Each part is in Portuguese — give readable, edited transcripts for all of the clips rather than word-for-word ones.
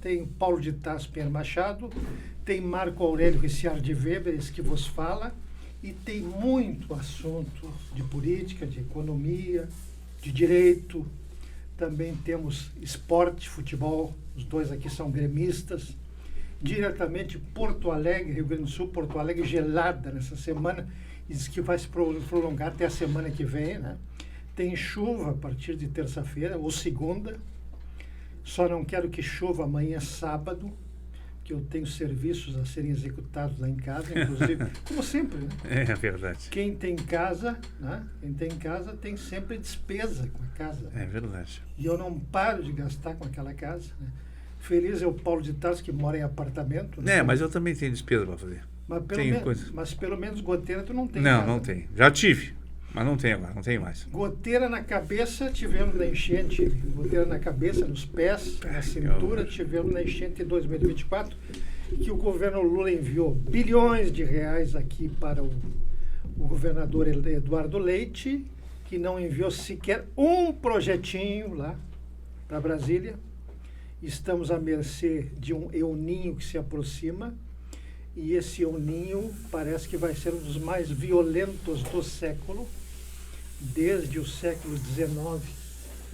tem Paulo de Tarso Pinheiro Machado, tem Marco Aurélio Ricciardi Weber, esse que vos fala, e tem muito assunto de política, de economia, de direito. Também temos esporte, futebol, os dois aqui são gremistas. Diretamente Porto Alegre, Rio Grande do Sul, Porto Alegre gelada nessa semana, e diz que vai se prolongar até a semana que vem, né? Tem chuva a partir de terça-feira ou segunda, só não quero que chova amanhã sábado, que eu tenho serviços a serem executados lá em casa, inclusive, como sempre, né? É verdade. Quem tem casa, né? Quem tem casa tem sempre despesa com a casa. É verdade. E eu não paro de gastar com aquela casa, né? Feliz é o Paulo de Tarso, que mora em apartamento. Né? Mas eu também tenho despesa para fazer. Mas pelo menos goteira tu não tem. Não, casa. não tem. Já tive, mas não tenho agora, não tenho mais. Goteira na cabeça tivemos na enchente, goteira na cabeça, nos pés, na cintura, tivemos na enchente em 2024, que o governo Lula enviou bilhões de reais aqui para o governador Eduardo Leite, que não enviou sequer um projetinho lá para Brasília. Estamos à mercê de um El Niño que se aproxima, e esse El Niño parece que vai ser um dos mais violentos do século, desde o século XIX,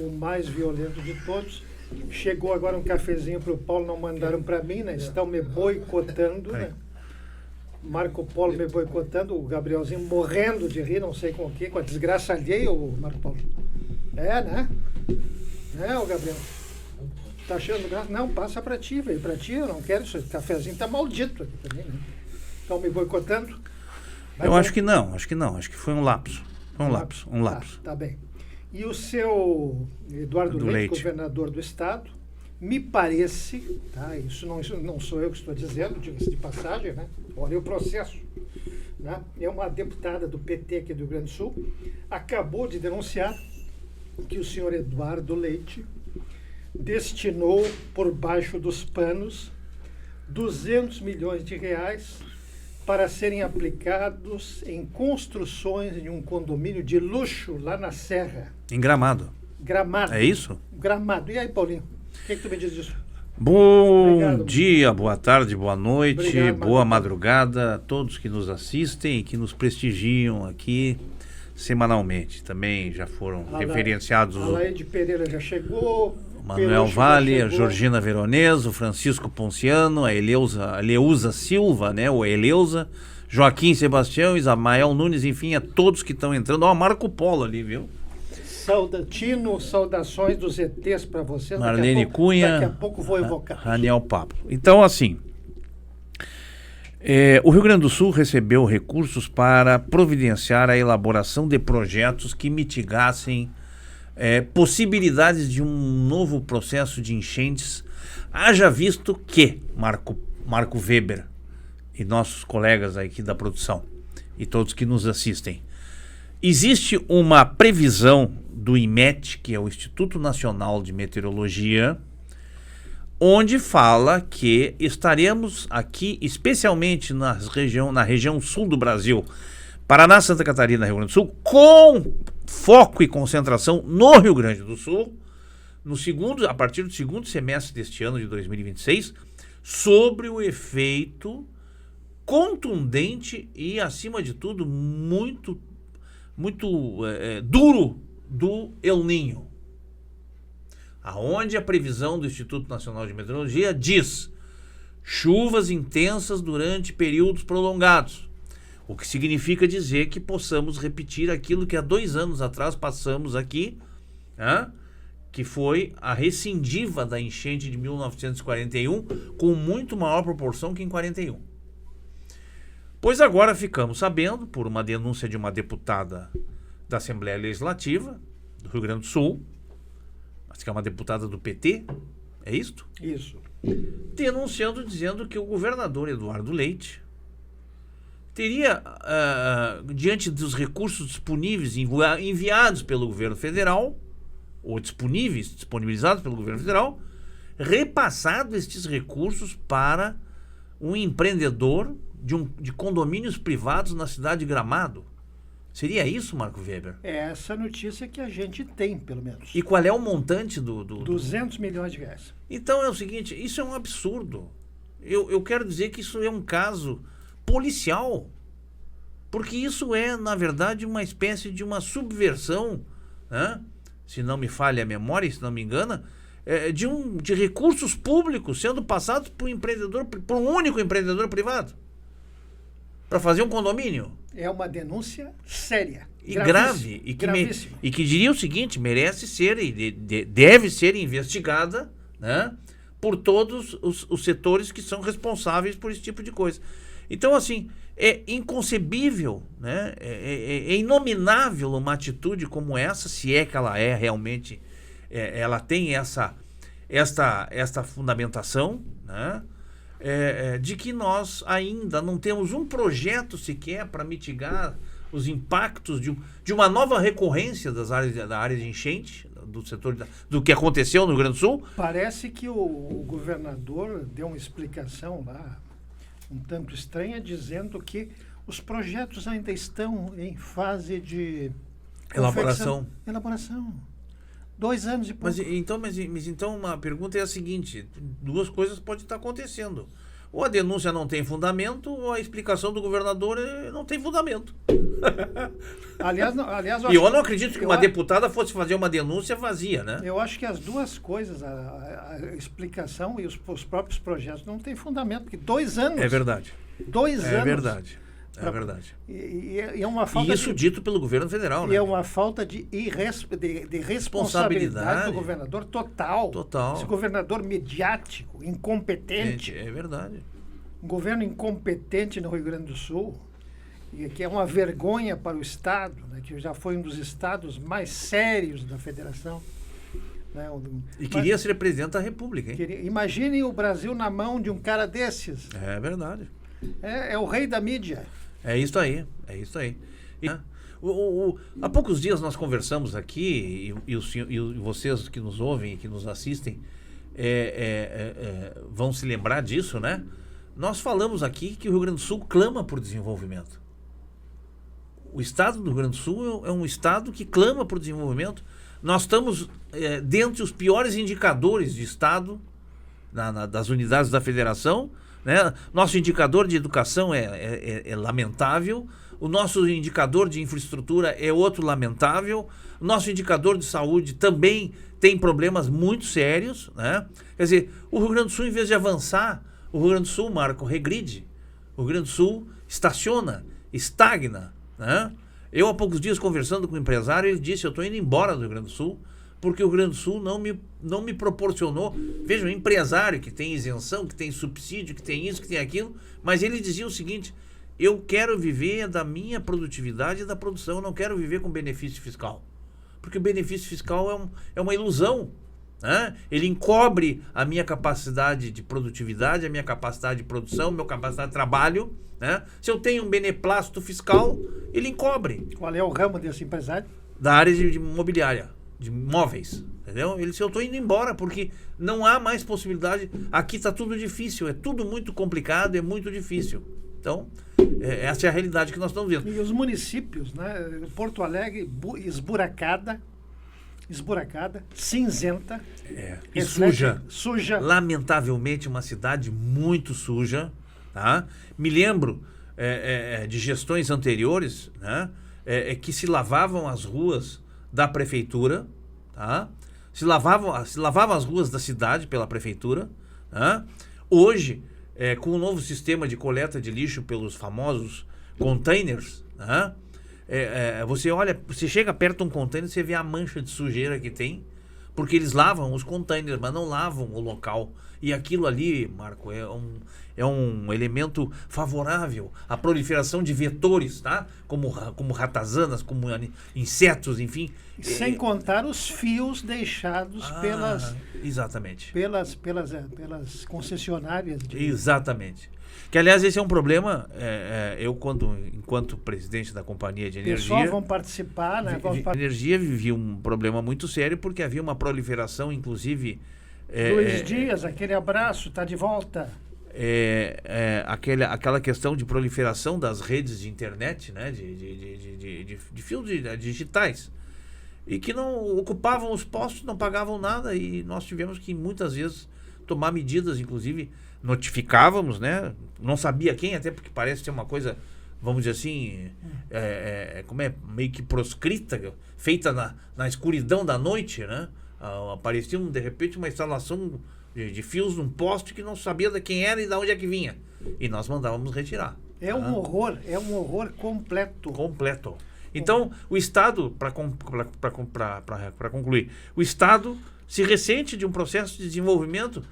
o mais violento de todos. Chegou agora um cafezinho para o Paulo, não mandaram para mim, né? Estão me boicotando, né? Marco Polo me boicotando, o Gabrielzinho morrendo de rir, não sei com o quê, com a desgraça alheia, o Marco Polo. É, né? É, o Gabriel. Tá achando graça? Não, passa para ti, veio para ti, eu não quero isso. Esse cafezinho tá maldito aqui também, né? Estão me boicotando? Eu acho que não, acho que foi um lapso. Um lapso. Tá bem. E o seu Eduardo Leite, governador do estado, me parece, tá? Isso não sou eu que estou dizendo, diga-se de passagem, né? Olha o processo. Né? É uma deputada do PT aqui do Rio Grande do Sul, acabou de denunciar que o senhor Eduardo Leite destinou, por baixo dos panos, 200 milhões de reais para serem aplicados em construções de um condomínio de luxo lá na Serra. Em Gramado. Gramado. É isso? Gramado. E aí, Paulinho, o que tu me diz disso? Bom dia, boa tarde, boa noite, Obrigado, boa madrugada a todos que nos assistem e que nos prestigiam aqui semanalmente. Também já foram referenciados. A Laide Pereira já chegou. Manuel Vale, a Georgina Veronese, o Francisco Ponciano, a Eleusa Silva, né? O Eleusa, Joaquim Sebastião, Isamael Nunes, enfim, a todos que estão entrando. Ó, Marco Polo ali, viu? Tino, saudações dos ETs para você. Marlene Cunha. Daqui a pouco vou evocar. Raniel Pablo. Então, assim, o Rio Grande do Sul recebeu recursos para providenciar a elaboração de projetos que mitigassem possibilidades de um novo processo de enchentes, haja visto que, Marco Weber e nossos colegas aqui da produção e todos que nos assistem, existe uma previsão do IMET, que é o Instituto Nacional de Meteorologia, onde fala que estaremos aqui, especialmente na região sul do Brasil, Paraná, Santa Catarina, Rio Grande do Sul, com foco e concentração no Rio Grande do Sul, a partir do segundo semestre deste ano de 2026, sobre o efeito contundente e, acima de tudo, muito duro do El Niño. Aonde a previsão do Instituto Nacional de Meteorologia diz chuvas intensas durante períodos prolongados. O que significa dizer que possamos repetir aquilo que há 2 anos atrás passamos aqui, que foi a recidiva da enchente de 1941, com muito maior proporção que em 41. Pois agora ficamos sabendo, por uma denúncia de uma deputada da Assembleia Legislativa do Rio Grande do Sul, mas que é uma deputada do PT, é isto? Isso. Denunciando, dizendo que o governador Eduardo Leite teria, diante dos recursos disponíveis enviados pelo governo federal, ou disponibilizados pelo governo federal, repassado estes recursos para um empreendedor de condomínios privados na cidade de Gramado. Seria isso, Marco Weber? É essa notícia que a gente tem, pelo menos. E qual é o montante do... 200 milhões de reais. Então é o seguinte, isso é um absurdo. Eu quero dizer que isso é um caso policial. Porque isso é, na verdade, uma espécie de uma subversão, né? Se não me falha a memória, se não me engana, de recursos públicos sendo passados por um único empreendedor privado. Para fazer um condomínio. É uma denúncia séria. E grave. E que diria o seguinte, merece ser e deve ser investigada, né, por todos os setores que são responsáveis por esse tipo de coisa. Então, assim, é inconcebível, né, é inominável uma atitude como essa, se é que ela é realmente, ela tem esta fundamentação, né, de que nós ainda não temos um projeto sequer para mitigar os impactos de uma nova recorrência da área de enchente, do setor do que aconteceu no Rio Grande do Sul. Parece que o governador deu uma explicação lá, um tanto estranha, dizendo que os projetos ainda estão em fase de elaboração. 2 anos e pouco. Mas então uma pergunta é a seguinte: duas coisas podem estar acontecendo. Ou a denúncia não tem fundamento, ou a explicação do governador não tem fundamento. Aliás, eu não acredito que uma deputada fosse fazer uma denúncia vazia, né? Eu acho que as duas coisas, a explicação e os próprios projetos, não têm fundamento, porque 2 anos. É verdade. 2 anos. É verdade. É verdade. E é uma falta isso dito pelo governo federal, né? E é uma falta de responsabilidade do governador total. Total. Esse governador mediático, incompetente. É verdade. Um governo incompetente no Rio Grande do Sul, e que é uma vergonha para o Estado, né, que já foi um dos estados mais sérios da federação. Né, queria ser presidente da República, hein? Imagine o Brasil na mão de um cara desses. É verdade. É o rei da mídia. É isso aí. Há poucos dias nós conversamos aqui, e vocês que nos ouvem e que nos assistem vão se lembrar disso, né? Nós falamos aqui que o Rio Grande do Sul clama por desenvolvimento. O estado do Rio Grande do Sul é um estado que clama por desenvolvimento. Nós estamos dentre os piores indicadores de estado das unidades da federação, né? Nosso indicador de educação é lamentável, o nosso indicador de infraestrutura é outro lamentável, o nosso indicador de saúde também tem problemas muito sérios, né? Quer dizer, o Rio Grande do Sul, em vez de avançar, o Rio Grande do Sul, Marco, regride. O Rio Grande do Sul estaciona, estagna, né? Eu, há poucos dias, conversando com um empresário, ele disse: eu estou indo embora do Rio Grande do Sul, porque o Rio Grande do Sul não me proporcionou. Veja, um empresário que tem isenção, que tem subsídio, que tem isso, que tem aquilo, mas ele dizia o seguinte: eu quero viver da minha produtividade e da produção, eu não quero viver com benefício fiscal. Porque o benefício fiscal é uma ilusão, né? Ele encobre a minha capacidade de produtividade, a minha capacidade de produção, a minha capacidade de trabalho, né? Se eu tenho um beneplácito fiscal, ele encobre. Qual é o ramo desse empresário? Da área de imobiliária, de imóveis, entendeu? Ele disse: eu estou indo embora porque não há mais possibilidade, aqui está tudo difícil, é tudo muito complicado, é muito difícil. Então, essa é a realidade que nós estamos vendo. E os municípios, né? Porto Alegre esburacada, cinzenta. E suja. Lamentavelmente, uma cidade muito suja, tá? Me lembro de gestões anteriores, né? Que se lavavam as ruas da prefeitura, tá? Se lavavam as ruas da cidade pela prefeitura, tá? Hoje, com o novo sistema de coleta de lixo pelos famosos containers, né? Você chega perto de um container, você vê a mancha de sujeira que tem, porque eles lavam os containers, mas não lavam o local. E aquilo ali, Marco, é um elemento favorável à proliferação de vetores, tá? Como ratazanas, como insetos, enfim. Sem contar os fios deixados exatamente. pelas concessionárias. Exatamente. Que, aliás, esse é um problema. Eu, enquanto presidente da Companhia de Energia... Pessoal, vão participar, né? A energia vivia um problema muito sério, porque havia uma proliferação, inclusive... Luiz Dias, aquele abraço, está de volta. aquela questão de proliferação das redes de internet, né, de fios digitais, e que não ocupavam os postos, não pagavam nada, e nós tivemos que muitas vezes tomar medidas, inclusive notificávamos, né, não sabia quem, até porque parece ter uma coisa, vamos dizer assim, meio que proscrita, feita na escuridão da noite, né, aparecia de repente uma instalação de fios num poste que não sabia de quem era e de onde é que vinha. E nós mandávamos retirar. É um horror completo. Completo. Então, o Estado, para concluir, o Estado se ressente de um processo de desenvolvimento.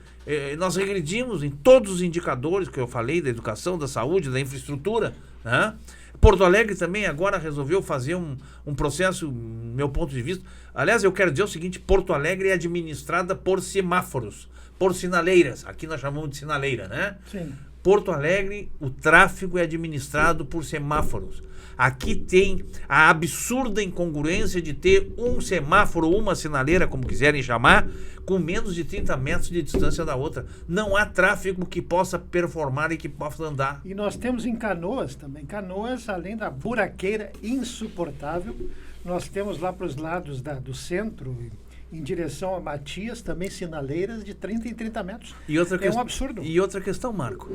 Nós regredimos em todos os indicadores que eu falei, da educação, da saúde, da infraestrutura, né? Porto Alegre também agora resolveu fazer um processo, meu ponto de vista. Aliás, eu quero dizer o seguinte: Porto Alegre é administrada por semáforos, por sinaleiras. Aqui nós chamamos de sinaleira, né? Sim. Porto Alegre, o tráfego é administrado por semáforos. Aqui tem a absurda incongruência de ter um semáforo, uma sinaleira, como quiserem chamar, com menos de 30 metros de distância da outra. Não há tráfego que possa performar e que possa andar. E nós temos em Canoas também. Canoas, além da buraqueira insuportável, nós temos lá para os lados do centro, em direção a Matias, também sinaleiras de 30 em 30 metros. Um absurdo. E outra questão, Marco.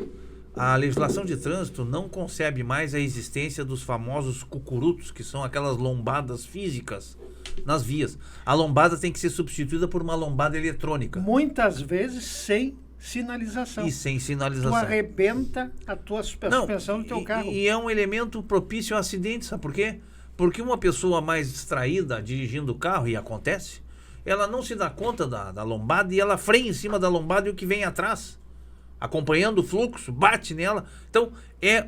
A legislação de trânsito não concebe mais a existência dos famosos cucurutos, que são aquelas lombadas físicas nas vias. A lombada tem que ser substituída por uma lombada eletrônica. Muitas vezes sem sinalização. E sem sinalização. Tu arrebenta a tua suspensão do teu carro. E é um elemento propício a acidentes, sabe por quê? Porque uma pessoa mais distraída dirigindo o carro, e acontece, ela não se dá conta da lombada e ela freia em cima da lombada e o que vem atrás, acompanhando o fluxo, bate nela. Então, é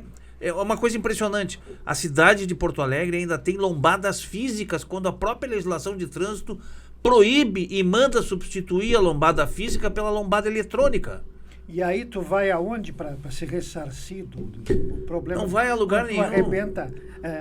uma coisa impressionante. A cidade de Porto Alegre ainda tem lombadas físicas, quando a própria legislação de trânsito proíbe e manda substituir a lombada física pela lombada eletrônica. E aí tu vai aonde para se ressarcir do problema? Não vai a lugar nenhum. Tu arrebenta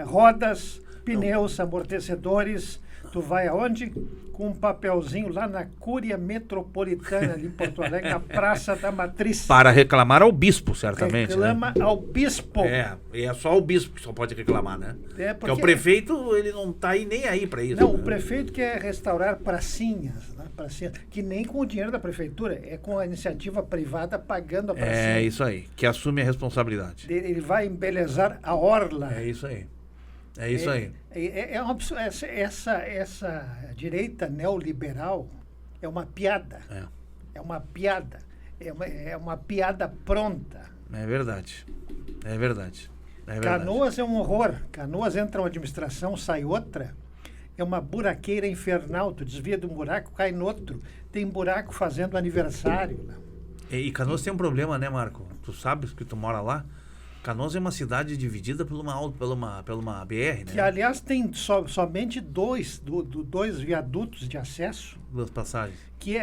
rodas, pneus, amortecedores. Tu vai aonde? Com um papelzinho lá na Cúria Metropolitana, ali em Porto Alegre, na Praça da Matriz. Para reclamar ao bispo, certamente. Reclama, né? Ao bispo. É só o bispo que só pode reclamar, né? Porque o prefeito, ele não está aí nem aí para isso. Não, né? O prefeito quer restaurar pracinhas, né? Pracinhas, que nem com o dinheiro da prefeitura, é com a iniciativa privada pagando a pracinha. É isso aí, que assume a responsabilidade. Ele vai embelezar a orla. É isso aí. É isso aí. Essa direita neoliberal é uma piada. É uma piada. É uma piada pronta. É verdade. É verdade. Canoas é um horror. Canoas entra uma administração, sai outra. É uma buraqueira infernal. Tu desvia de um buraco, cai no outro. Tem buraco fazendo aniversário. Né? E Canoas tem um problema, né, Marco? Tu sabes que tu mora lá? Canoas é uma cidade dividida por uma BR, né? Que, aliás, tem somente dois viadutos de acesso. Duas passagens. Que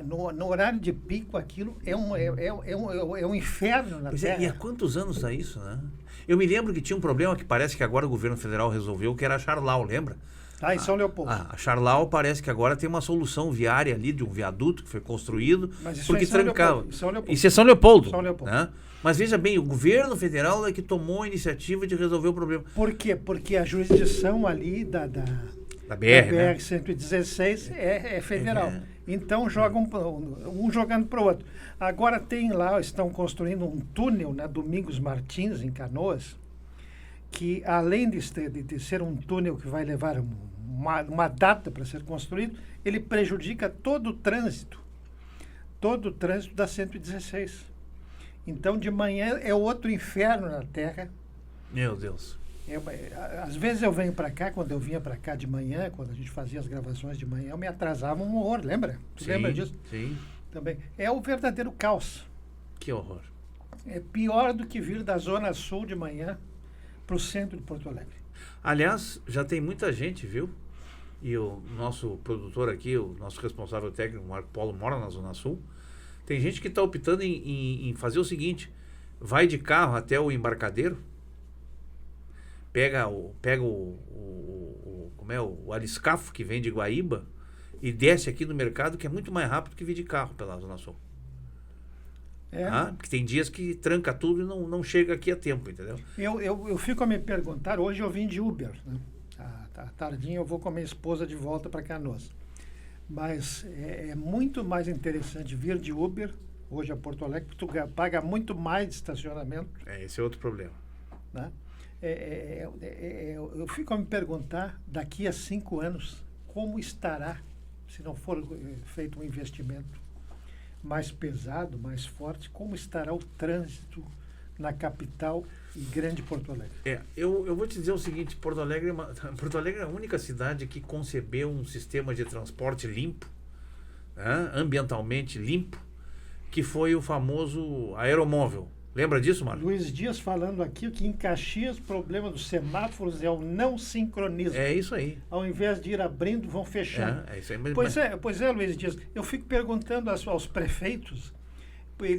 no horário de pico, aquilo é um inferno na terra. E há quantos anos está isso, né? Eu me lembro que tinha um problema que parece que agora o governo federal resolveu, que era a Charlau, lembra? Em São Leopoldo. A Charlau parece que agora tem uma solução viária ali de um viaduto que foi construído. Mas isso porque trancava. Isso é São Leopoldo. Né? Mas veja bem, o governo federal é que tomou a iniciativa de resolver o problema. Por quê? Porque a jurisdição ali da BR-116 é federal. Então jogam um jogando para o outro. Agora estão construindo um túnel na Domingos Martins, em Canoas, que além de ser um túnel que vai levar uma data para ser construído, ele prejudica todo o trânsito da 116. Então, de manhã é outro inferno na Terra. Meu Deus. Às vezes eu venho para cá, quando eu vinha para cá de manhã, quando a gente fazia as gravações de manhã, eu me atrasava um horror, lembra? Tu lembra disso? Sim. Também. É o verdadeiro caos. Que horror. É pior do que vir da Zona Sul de manhã para o centro de Porto Alegre. Aliás, já tem muita gente, viu? E o nosso produtor aqui, o nosso responsável técnico, Marco Polo, mora na Zona Sul. Tem gente que está optando em fazer o seguinte: vai de carro até o embarcadeiro, pega o aliscafo que vem de Guaíba e desce aqui no mercado, que é muito mais rápido que vir de carro pela Zona Sul. Porque tem dias que tranca tudo e não chega aqui a tempo, entendeu? Eu fico a me perguntar, hoje eu vim de Uber, né? À tardinha eu vou com a minha esposa de volta para Canoas. Mas é muito mais interessante vir de Uber hoje a Porto Alegre, porque tu paga muito mais de estacionamento. Esse é outro problema. Né? Eu fico a me perguntar, daqui a 5 anos, como estará, se não for feito um investimento mais pesado, mais forte, como estará o trânsito na capital e grande Porto Alegre? Eu vou te dizer o seguinte, Porto Alegre é a única cidade que concebeu um sistema de transporte limpo, né, ambientalmente limpo, que foi o famoso aeromóvel. Lembra disso, Marco? Luiz Dias falando aqui que em Caxias o problema dos semáforos é o não sincronismo. É isso aí. Ao invés de ir abrindo, vão fechando. É isso aí. Pois é, Luiz Dias. Eu fico perguntando aos prefeitos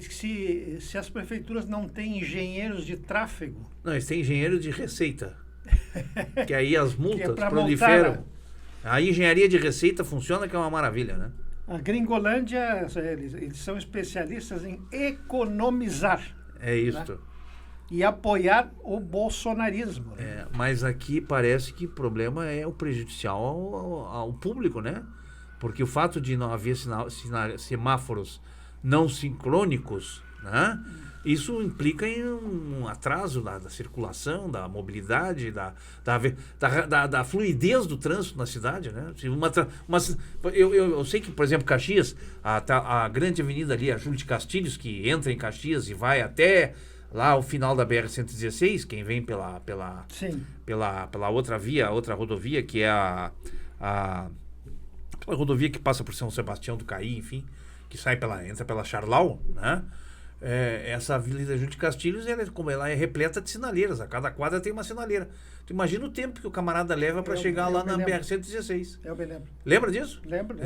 se as prefeituras não têm engenheiros de tráfego. Não, eles têm engenheiros de receita. Que aí as multas proliferam. A engenharia de receita funciona, que é uma maravilha, né? A Gringolândia, eles são especialistas em economizar. É isso. Né? E apoiar o bolsonarismo. Né? Mas aqui parece que o problema é o prejudicial ao público, né? Porque o fato de não haver semáforos não sincrônicos, né? Isso implica em um atraso da circulação, da mobilidade, da fluidez do trânsito na cidade, né? Eu sei que, por exemplo, Caxias, a grande avenida ali, a Júlio de Castilhos, que entra em Caxias e vai até lá ao final da BR-116, quem vem pela outra via, outra rodovia, que é aquela rodovia que passa por São Sebastião do Caí, enfim, que entra pela Charlau, né? Essa Avenida Júlio de Castilhos, ela é repleta de sinaleiras. A cada quadra tem uma sinaleira. Tu imagina o tempo que o camarada leva para chegar lá na BR-116. Eu me lembro. Lembra disso? Lembro.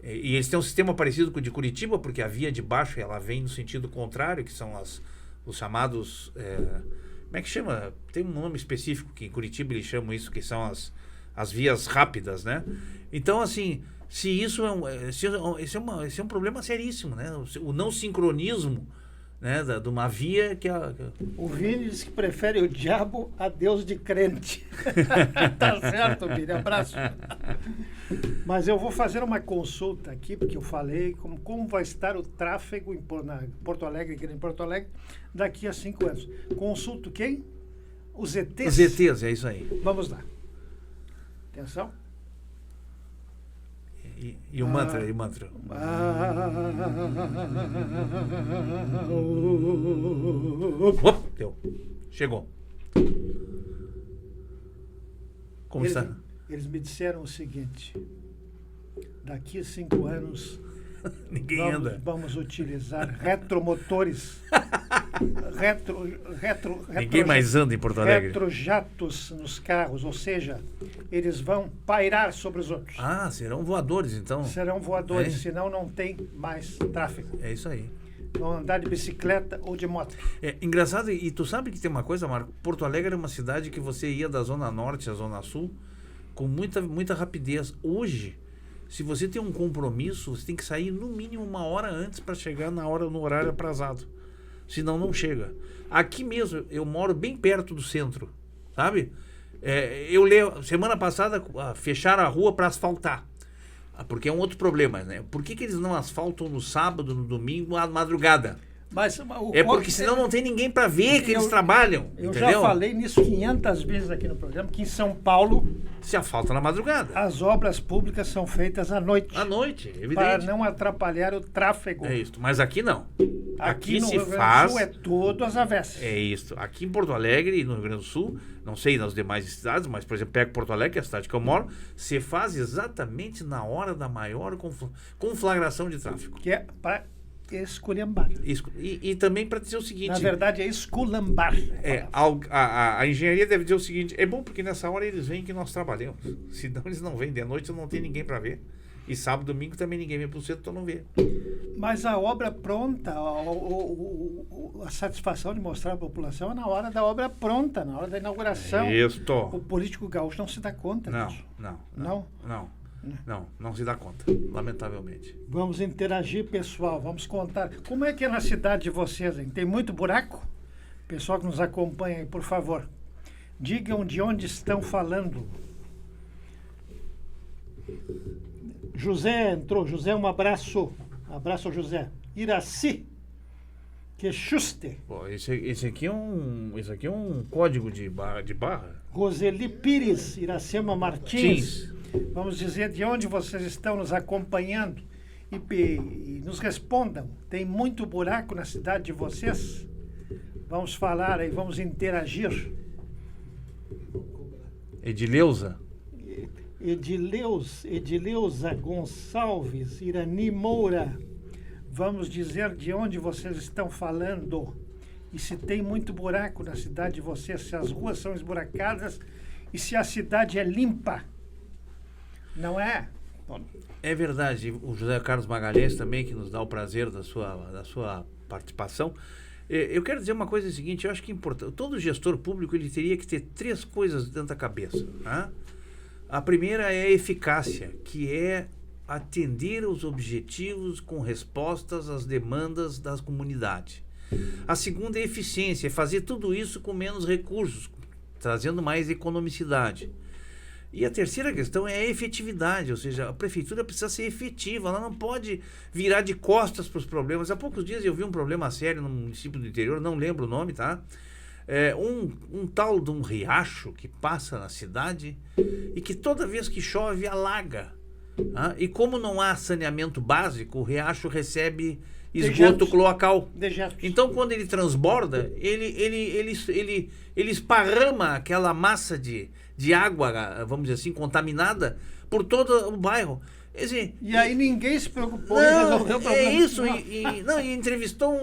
E eles têm um sistema parecido com o de Curitiba, porque a via de baixo ela vem no sentido contrário, que são os chamados... como é que chama? Tem um nome específico que em Curitiba eles chamam isso, que são as vias rápidas, né? Então, assim, esse é um problema seríssimo, né? O não sincronismo, né, de uma via que... O Vini diz que prefere o diabo a Deus de crente. Tá certo, Vini, abraço. Mas eu vou fazer uma consulta aqui, porque eu falei como vai estar o tráfego em Porto Alegre, aqui em Porto Alegre, daqui a 5 anos. Consulto quem? Os ETs? Os ETs, é isso aí. Vamos lá. Atenção. E o mantra, e o mantra. Deu. Chegou. Como está? Eles me disseram o seguinte: daqui a 5 anos vamos utilizar retromotores. Ninguém mais anda em Porto Alegre. Retrojatos nos carros, ou seja, eles vão pairar sobre os outros. Serão voadores, então. Serão voadores, senão não tem mais tráfego. É isso aí. Vão andar de bicicleta ou de moto. Engraçado, e tu sabe que tem uma coisa, Marco? Porto Alegre é uma cidade que você ia da Zona Norte à Zona Sul com muita rapidez. Hoje, se você tem um compromisso, você tem que sair no mínimo 1 hora antes para chegar no horário aprazado. Senão não chega. Aqui mesmo, eu moro bem perto do centro, sabe? Semana passada fecharam a rua para asfaltar. Porque é um outro problema, né? Por que eles não asfaltam no sábado, no domingo, à madrugada? Mas porque senão não tem ninguém para ver que eles trabalham. Eu entendeu? já falei nisso 500 vezes aqui no programa, que em São Paulo se asfalta na madrugada. As obras públicas são feitas à noite. À noite, evidente. Para não atrapalhar o tráfego. É isso, mas aqui não. Aqui no se Rio Grande faz... do Sul é tudo às avessas. É isso. Aqui em Porto Alegre e no Rio Grande do Sul, não sei nas demais cidades, mas, por exemplo, pego Porto Alegre, que é a cidade que eu moro, se faz exatamente na hora da maior conflagração de tráfego. Que é para esculhambar. E também para dizer o seguinte... Na verdade é esculambar. A engenharia deve dizer o seguinte: é bom porque nessa hora eles veem que nós trabalhamos. Senão eles não vêm. De noite não tem ninguém para ver. E sábado e domingo também ninguém vem para o centro, então não vê. Mas a obra pronta, a satisfação de mostrar à população é na hora da obra pronta, na hora da inauguração. Isso. O político gaúcho não se dá conta disso. Não. Não se dá conta, lamentavelmente. Vamos interagir, pessoal. Vamos contar. Como é que é na cidade de vocês, hein? Tem muito buraco? Pessoal que nos acompanha aí, por favor. Digam de onde estão falando. José entrou. José, um abraço. Abraço ao José. Iraci. Que chuste. Pô, esse aqui é um código de barra. Roseli Pires, Iracema Martins. Vamos dizer de onde vocês estão nos acompanhando e nos respondam. Tem muito buraco na cidade de vocês? Vamos falar aí, vamos interagir. Edileuza Gonçalves, Irani Moura. Vamos dizer de onde vocês estão falando. E se tem muito buraco na cidade de vocês, se as ruas são esburacadas e se a cidade é limpa. Não é? É verdade. O José Carlos Magalhães também, que nos dá o prazer da sua participação. Eu quero dizer uma coisa seguinte, eu acho que é importante. Todo gestor público ele teria que ter 3 coisas dentro da cabeça. Né? A primeira é a eficácia, que é atender os objetivos com respostas às demandas das comunidades. A segunda é eficiência, é fazer tudo isso com menos recursos, trazendo mais economicidade. E a terceira questão é a efetividade, ou seja, a prefeitura precisa ser efetiva, ela não pode virar de costas para os problemas. Há poucos dias eu vi um problema sério no município do interior, não lembro o nome, tá? Um tal de um riacho que passa na cidade e que toda vez que chove alaga. Tá? E como não há saneamento básico, o riacho recebe esgoto cloacal. Então, quando ele transborda, ele esparrama aquela massa de água, vamos dizer assim, contaminada por todo o bairro. Dizer, e aí ninguém se preocupou em resolver o problema. É isso. E entrevistou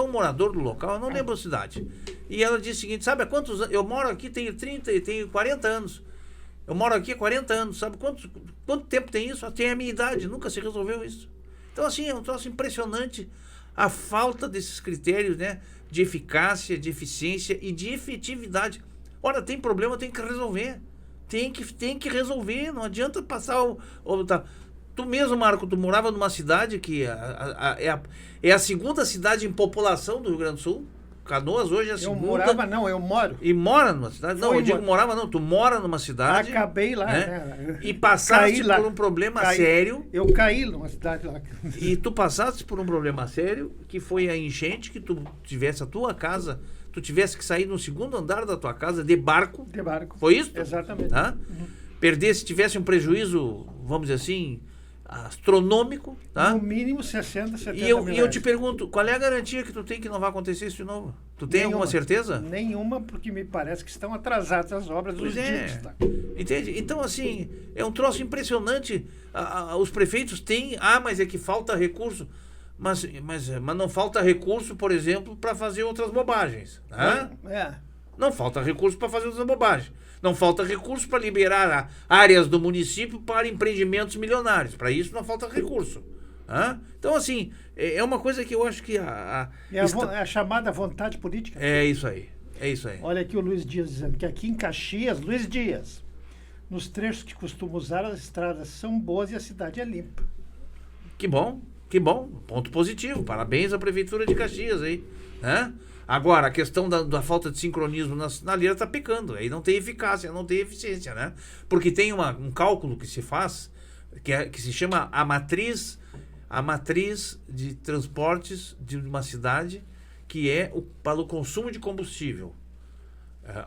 um morador do local, eu não lembro a cidade. E ela disse o seguinte, sabe há quantos anos? Eu moro aqui, tenho 40 anos. Eu moro aqui há 40 anos, sabe quanto tempo tem isso? Tem a minha idade, nunca se resolveu isso. Então, assim, é um troço impressionante a falta desses critérios, né, de eficácia, de eficiência e de efetividade. Ora, tem problema, tem que resolver. Tem que resolver, não adianta passar Tu mesmo, Marco, tu morava numa cidade que é a segunda cidade em população do Rio Grande do Sul. Canoas hoje é a segunda. Eu moro. E mora numa cidade? Não, eu digo morava não, tu mora numa cidade. Acabei lá, né? E passaste por um problema sério. Eu caí numa cidade lá. E tu passaste por um problema sério, que foi a enchente, que tu tivesse a tua casa, tu tivesse que sair no segundo andar da tua casa de barco. De barco. Foi isso? Exatamente. Tá? Tivesse um prejuízo, vamos dizer assim, astronômico, tá? No mínimo 60, 70 mil. E eu te pergunto, qual é a garantia que tu tem que não vai acontecer isso de novo? Tu tem alguma certeza? Nenhuma, porque me parece que estão atrasadas as obras dos dias. Tá? Entende? Então, assim, é um troço impressionante. Os prefeitos têm, mas é que falta recurso. Mas não falta recurso, por exemplo, para fazer outras bobagens. Tá? Não falta recurso para fazer outras bobagens. Não falta recurso para liberar áreas do município para empreendimentos milionários. Para isso não falta recurso. Então, assim, é uma coisa que eu acho que a chamada vontade política. É isso aí. Olha aqui o Luiz Dias dizendo que aqui em Caxias, Luiz Dias, nos trechos que costuma usar, as estradas são boas e a cidade é limpa. Que bom. Ponto positivo. Parabéns à Prefeitura de Caxias aí. Agora, a questão da falta de sincronismo na sinaleira está pecando. Aí não tem eficácia, não tem eficiência, né? Porque tem um cálculo que se faz, que se chama a matriz de transportes de uma cidade, que é para o consumo de combustível.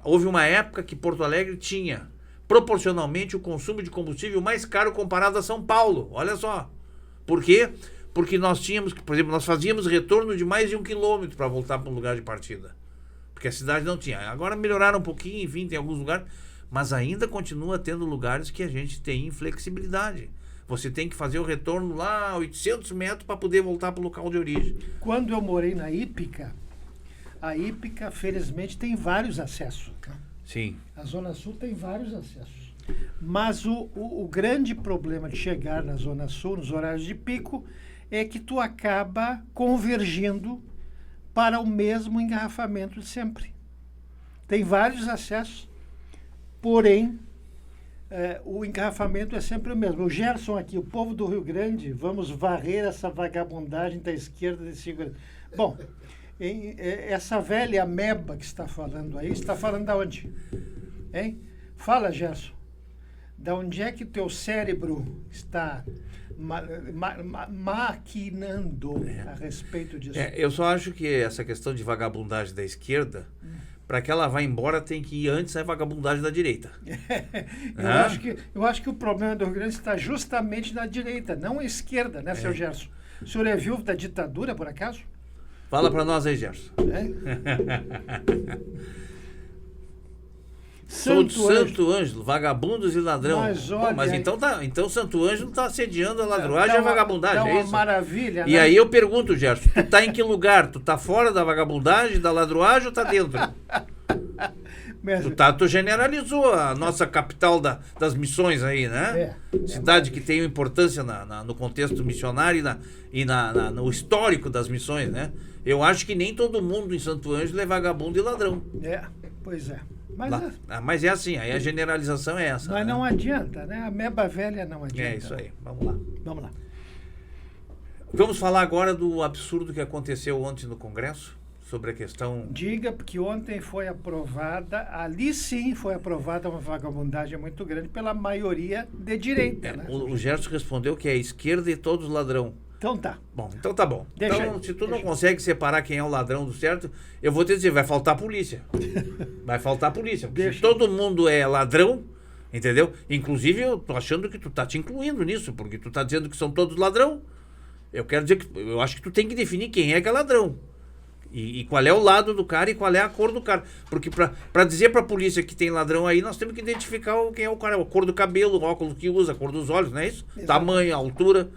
Houve uma época que Porto Alegre tinha, proporcionalmente, o consumo de combustível mais caro comparado a São Paulo. Olha só. Por quê? Porque nós tínhamos, por exemplo, nós fazíamos retorno de mais de 1 quilômetro para voltar para um lugar de partida. Porque a cidade não tinha. Agora melhoraram um pouquinho, enfim, tem alguns lugares, mas ainda continua tendo lugares que a gente tem inflexibilidade. Você tem que fazer o retorno lá a 800 metros para poder voltar para o local de origem. Quando eu morei na Ípica, a Ípica, felizmente, tem vários acessos. Tá? Sim. A Zona Sul tem vários acessos. Mas o grande problema de chegar na Zona Sul, nos horários de pico, é que tu acaba convergindo para o mesmo engarrafamento de sempre. Tem vários acessos, porém, o engarrafamento é sempre o mesmo. O Gerson aqui, o povo do Rio Grande, vamos varrer essa vagabundagem da esquerda de segurança. Bom, essa velha ameba que está falando aí, está falando da onde? Hein? Fala, Gerson. Da onde é que teu cérebro está maquinando a respeito disso? Eu só acho que essa questão de vagabundagem da esquerda, para que ela vá embora, tem que ir antes a vagabundagem da direita. Eu acho que o problema do Rio Grande está justamente na direita, não à esquerda, né, seu Gerson? O senhor é viúvo da ditadura, por acaso? Fala para nós aí, Gerson. Sou de Santo Ângelo, vagabundos e ladrão. Mas então Santo Ângelo está assediando a ladruagem e a vagabundagem, é isso? Maravilha, e aí eu pergunto, Gerson, tu tá em que lugar? Tu tá fora da vagabundagem, da ladruagem ou tá dentro? Tu generalizou a nossa capital das missões aí, né? Cidade que tem importância no contexto missionário e no histórico das missões, né? Eu acho que nem todo mundo em Santo Ângelo é vagabundo e ladrão. Pois é. Mas é assim, aí a generalização é essa. Mas não adianta, né? A meba velha não adianta. É isso aí, vamos lá. Vamos lá. Vamos falar agora do absurdo que aconteceu ontem no Congresso, sobre a questão... Diga, porque ontem foi aprovada, ali sim foi aprovada uma vagabundagem muito grande pela maioria de direita. Né? O Gerson respondeu que é esquerda e todos ladrão. Então tá. Bom, então tá bom. Se tu não consegue separar quem é o ladrão do certo, eu vou te dizer, vai faltar polícia. Vai faltar polícia. Porque se todo mundo é ladrão, entendeu? Inclusive eu tô achando que tu tá te incluindo nisso, porque tu tá dizendo que são todos ladrão. Eu quero dizer que eu acho que tu tem que definir quem é que é ladrão. E qual é o lado do cara e qual é a cor do cara. Porque pra dizer pra polícia que tem ladrão aí, nós temos que identificar quem é o cara. A cor do cabelo, o óculos que usa, a cor dos olhos, não é isso? Exato. Tamanho, altura...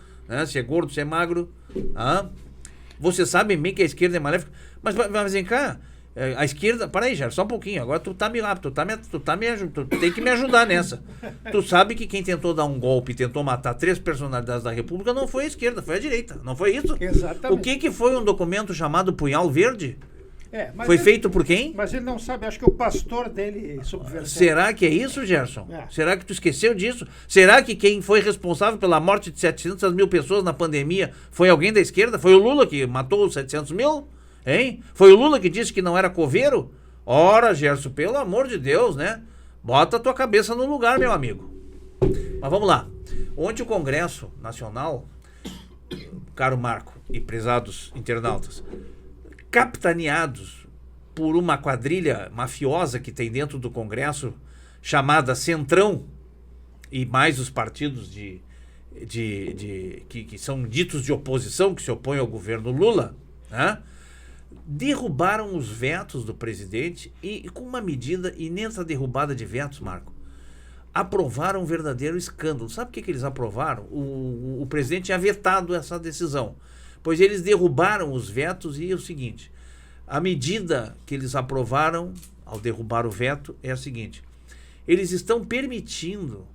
Se é gordo, se é magro. Você sabe bem que a esquerda é maléfica. Mas vem cá, a esquerda... Para aí, Jair, só um pouquinho. Agora tu tem que me ajudar nessa. Tu sabe que quem tentou dar um golpe, tentou matar 3 personalidades da República não foi a esquerda, foi a direita. Não foi isso? Exatamente. O que foi um documento chamado Punhal Verde? Foi feito por quem? Mas ele não sabe, acho que o pastor dele subverteu. Será que é isso, Gerson? Será que tu esqueceu disso? Será que quem foi responsável pela morte de 700 mil pessoas na pandemia foi alguém da esquerda? Foi o Lula que matou os 700 mil? Hein? Foi o Lula que disse que não era coveiro? Ora, Gerson, pelo amor de Deus, né? Bota a tua cabeça no lugar, meu amigo. Mas vamos lá. Ontem o Congresso Nacional, caro Marco e prezados internautas, capitaneados por uma quadrilha mafiosa que tem dentro do Congresso, chamada Centrão, e mais os partidos que são ditos de oposição, que se opõem ao governo Lula, né? Derrubaram os vetos do presidente e com uma medida, e nessa derrubada de vetos, Marco, aprovaram um verdadeiro escândalo. Sabe o que eles aprovaram? O presidente tinha vetado essa decisão. Pois eles derrubaram os vetos e é o seguinte, a medida que eles aprovaram ao derrubar o veto é a seguinte, eles estão permitindo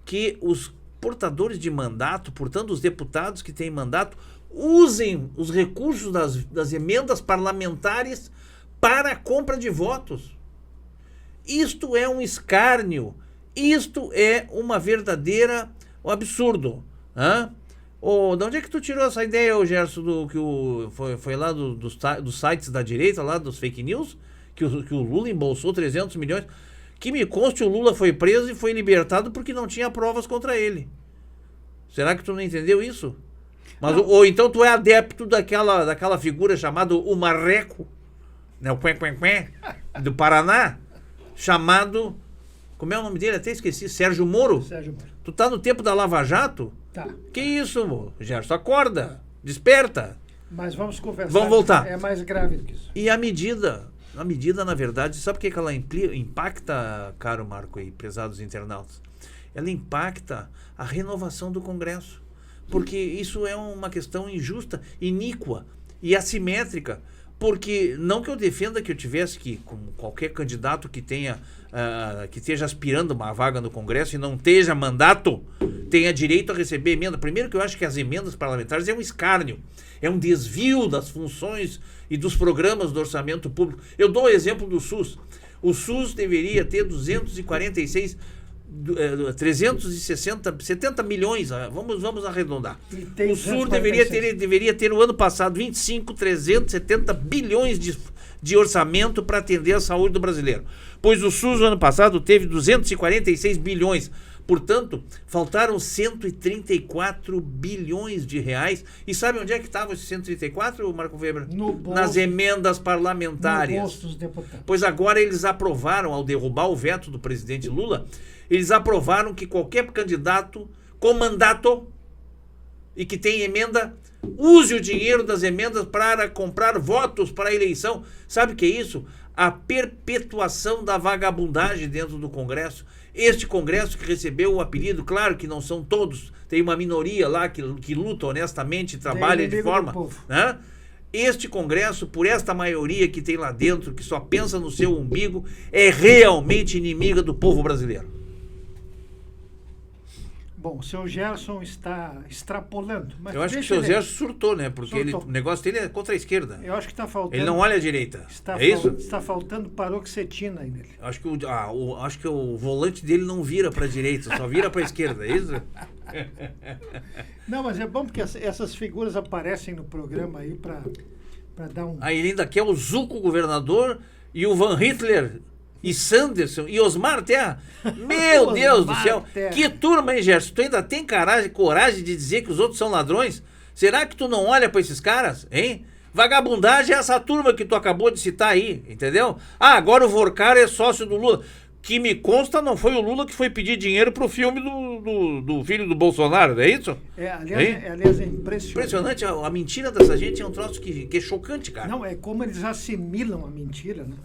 que os portadores de mandato, portanto os deputados que têm mandato, usem os recursos das emendas parlamentares para a compra de votos. Isto é um escárnio, isto é uma verdadeira absurdo, né? De onde é que tu tirou essa ideia, Gerson, foi lá dos sites da direita, lá dos fake news, que o Lula embolsou 300 milhões? Que me conste, o Lula foi preso e foi libertado porque não tinha provas contra ele. Será que tu não entendeu isso? Mas, ou então tu é adepto daquela figura chamada o Marreco, né, o Quen, do Paraná, chamado... Como é o nome dele? Até esqueci. Sérgio Moro? Sérgio Moro. Tu tá no tempo da Lava Jato? Tá. Que isso, Gerson? Acorda. Desperta. Mas vamos conversar. Vamos voltar. É mais grave do que isso. E a medida, na verdade, sabe o que ela impacta, caro Marco e prezados internautas? Ela impacta a renovação do Congresso. Porque isso é uma questão injusta, iníqua e assimétrica. Porque não que eu defenda que eu tivesse que, como qualquer candidato que esteja aspirando uma vaga no Congresso e não esteja mandato, tenha direito a receber emenda. Primeiro que eu acho que as emendas parlamentares é um escárnio, é um desvio das funções e dos programas do orçamento público. Eu dou o exemplo do SUS. O SUS deveria ter 246 70 milhões, vamos arredondar. O Sul 246. deveria ter o ano passado 370 bilhões de orçamento para atender a saúde do brasileiro. Pois o SUS no ano passado teve 246 bilhões. Portanto, faltaram 134 bilhões de reais. E sabe onde é que estavam esses 134, Marco Weber? Nas emendas parlamentares. No bolso dos deputados. Pois agora eles aprovaram, ao derrubar o veto do presidente Lula, eles aprovaram que qualquer candidato com mandato e que tem emenda, use o dinheiro das emendas para comprar votos para a eleição. Sabe o que é isso? A perpetuação da vagabundagem dentro do Congresso. Este Congresso que recebeu o apelido, claro que não são todos, tem uma minoria lá que luta honestamente, trabalha de forma... Né? Este Congresso, por esta maioria que tem lá dentro, que só pensa no seu umbigo, é realmente inimiga do povo brasileiro. Bom, o seu Gerson está extrapolando. Mas eu acho que o seu Gerson surtou, né? Porque o negócio dele é contra a esquerda. Eu acho que está faltando... Ele não olha à direita. É isso? Está faltando paroxetina aí nele. Acho que o volante dele não vira para a direita, só vira para a esquerda, é isso? Não, mas é bom porque essas figuras aparecem no programa aí para dar um... Aí ele ainda quer o Zuco governador e o Van Hitler... E Sanderson, e Osmar Terra. Meu Deus do céu. Terra. Que turma, hein, Gerson? Tu ainda tem coragem de dizer que os outros são ladrões? Será que tu não olha pra esses caras, hein? Vagabundagem é essa turma que tu acabou de citar aí, entendeu? Ah, agora o Vorcar é sócio do Lula. Que me consta, não foi o Lula que foi pedir dinheiro pro filme do filho do Bolsonaro, não é isso? Aliás, é impressionante. Impressionante. A mentira dessa gente é um troço que é chocante, cara. Não, é como eles assimilam a mentira, né?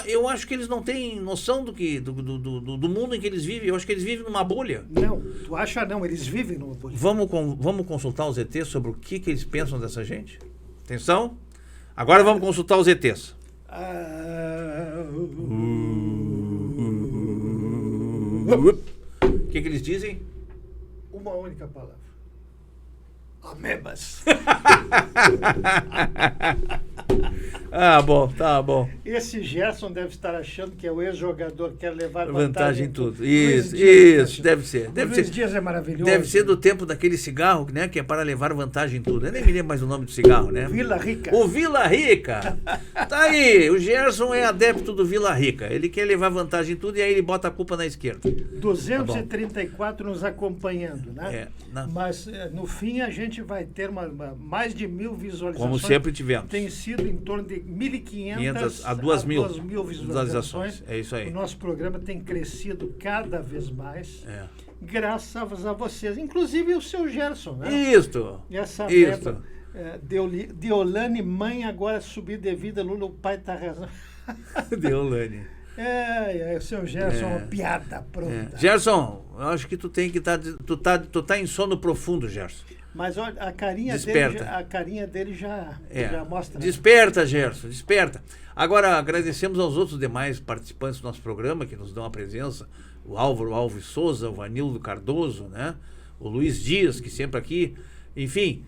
Eu acho que eles não têm noção do mundo em que eles vivem. Eu acho que eles vivem numa bolha. Não, tu acha não, eles vivem numa bolha. Vamos consultar os ETs sobre o que eles pensam dessa gente? Atenção. Agora vamos consultar os ETs. O que eles dizem? Uma única palavra. Amebas. Ah, bom, tá bom. Esse Gerson deve estar achando que é o ex-jogador que quer levar vantagem em tudo. Isso, deve ser. Luiz Dias é maravilhoso. Deve ser do tempo daquele cigarro, né, que é para levar vantagem em tudo. Eu nem me lembro mais o nome do cigarro, né? Vila Rica. O Vila Rica. Tá aí, o Gerson é adepto do Vila Rica. Ele quer levar vantagem em tudo e aí ele bota a culpa na esquerda. 234 nos acompanhando, né? Não. Mas no fim a gente vai ter mais de 1.000 visualizações. Como sempre tivemos. Tem sido em torno de 1.500 a 2.000 visualizações. É isso aí. O nosso programa tem crescido cada vez mais, graças a vocês. Inclusive o seu Gerson, né? Isso. Essa meta, Deolane, mãe, agora subir de vida, Lula, o pai está rezando. Deolane. O seu Gerson é uma piada pronta. Gerson, eu acho que tu tem que estar... Tu tá em sono profundo, Gerson. Mas olha, a carinha dele já mostra. Desperta, Gerson, desperta. Agora, agradecemos aos outros demais participantes do nosso programa que nos dão a presença. O Álvaro Alves Souza, o Vanildo Cardoso, né? O Luiz Dias, que sempre aqui. Enfim,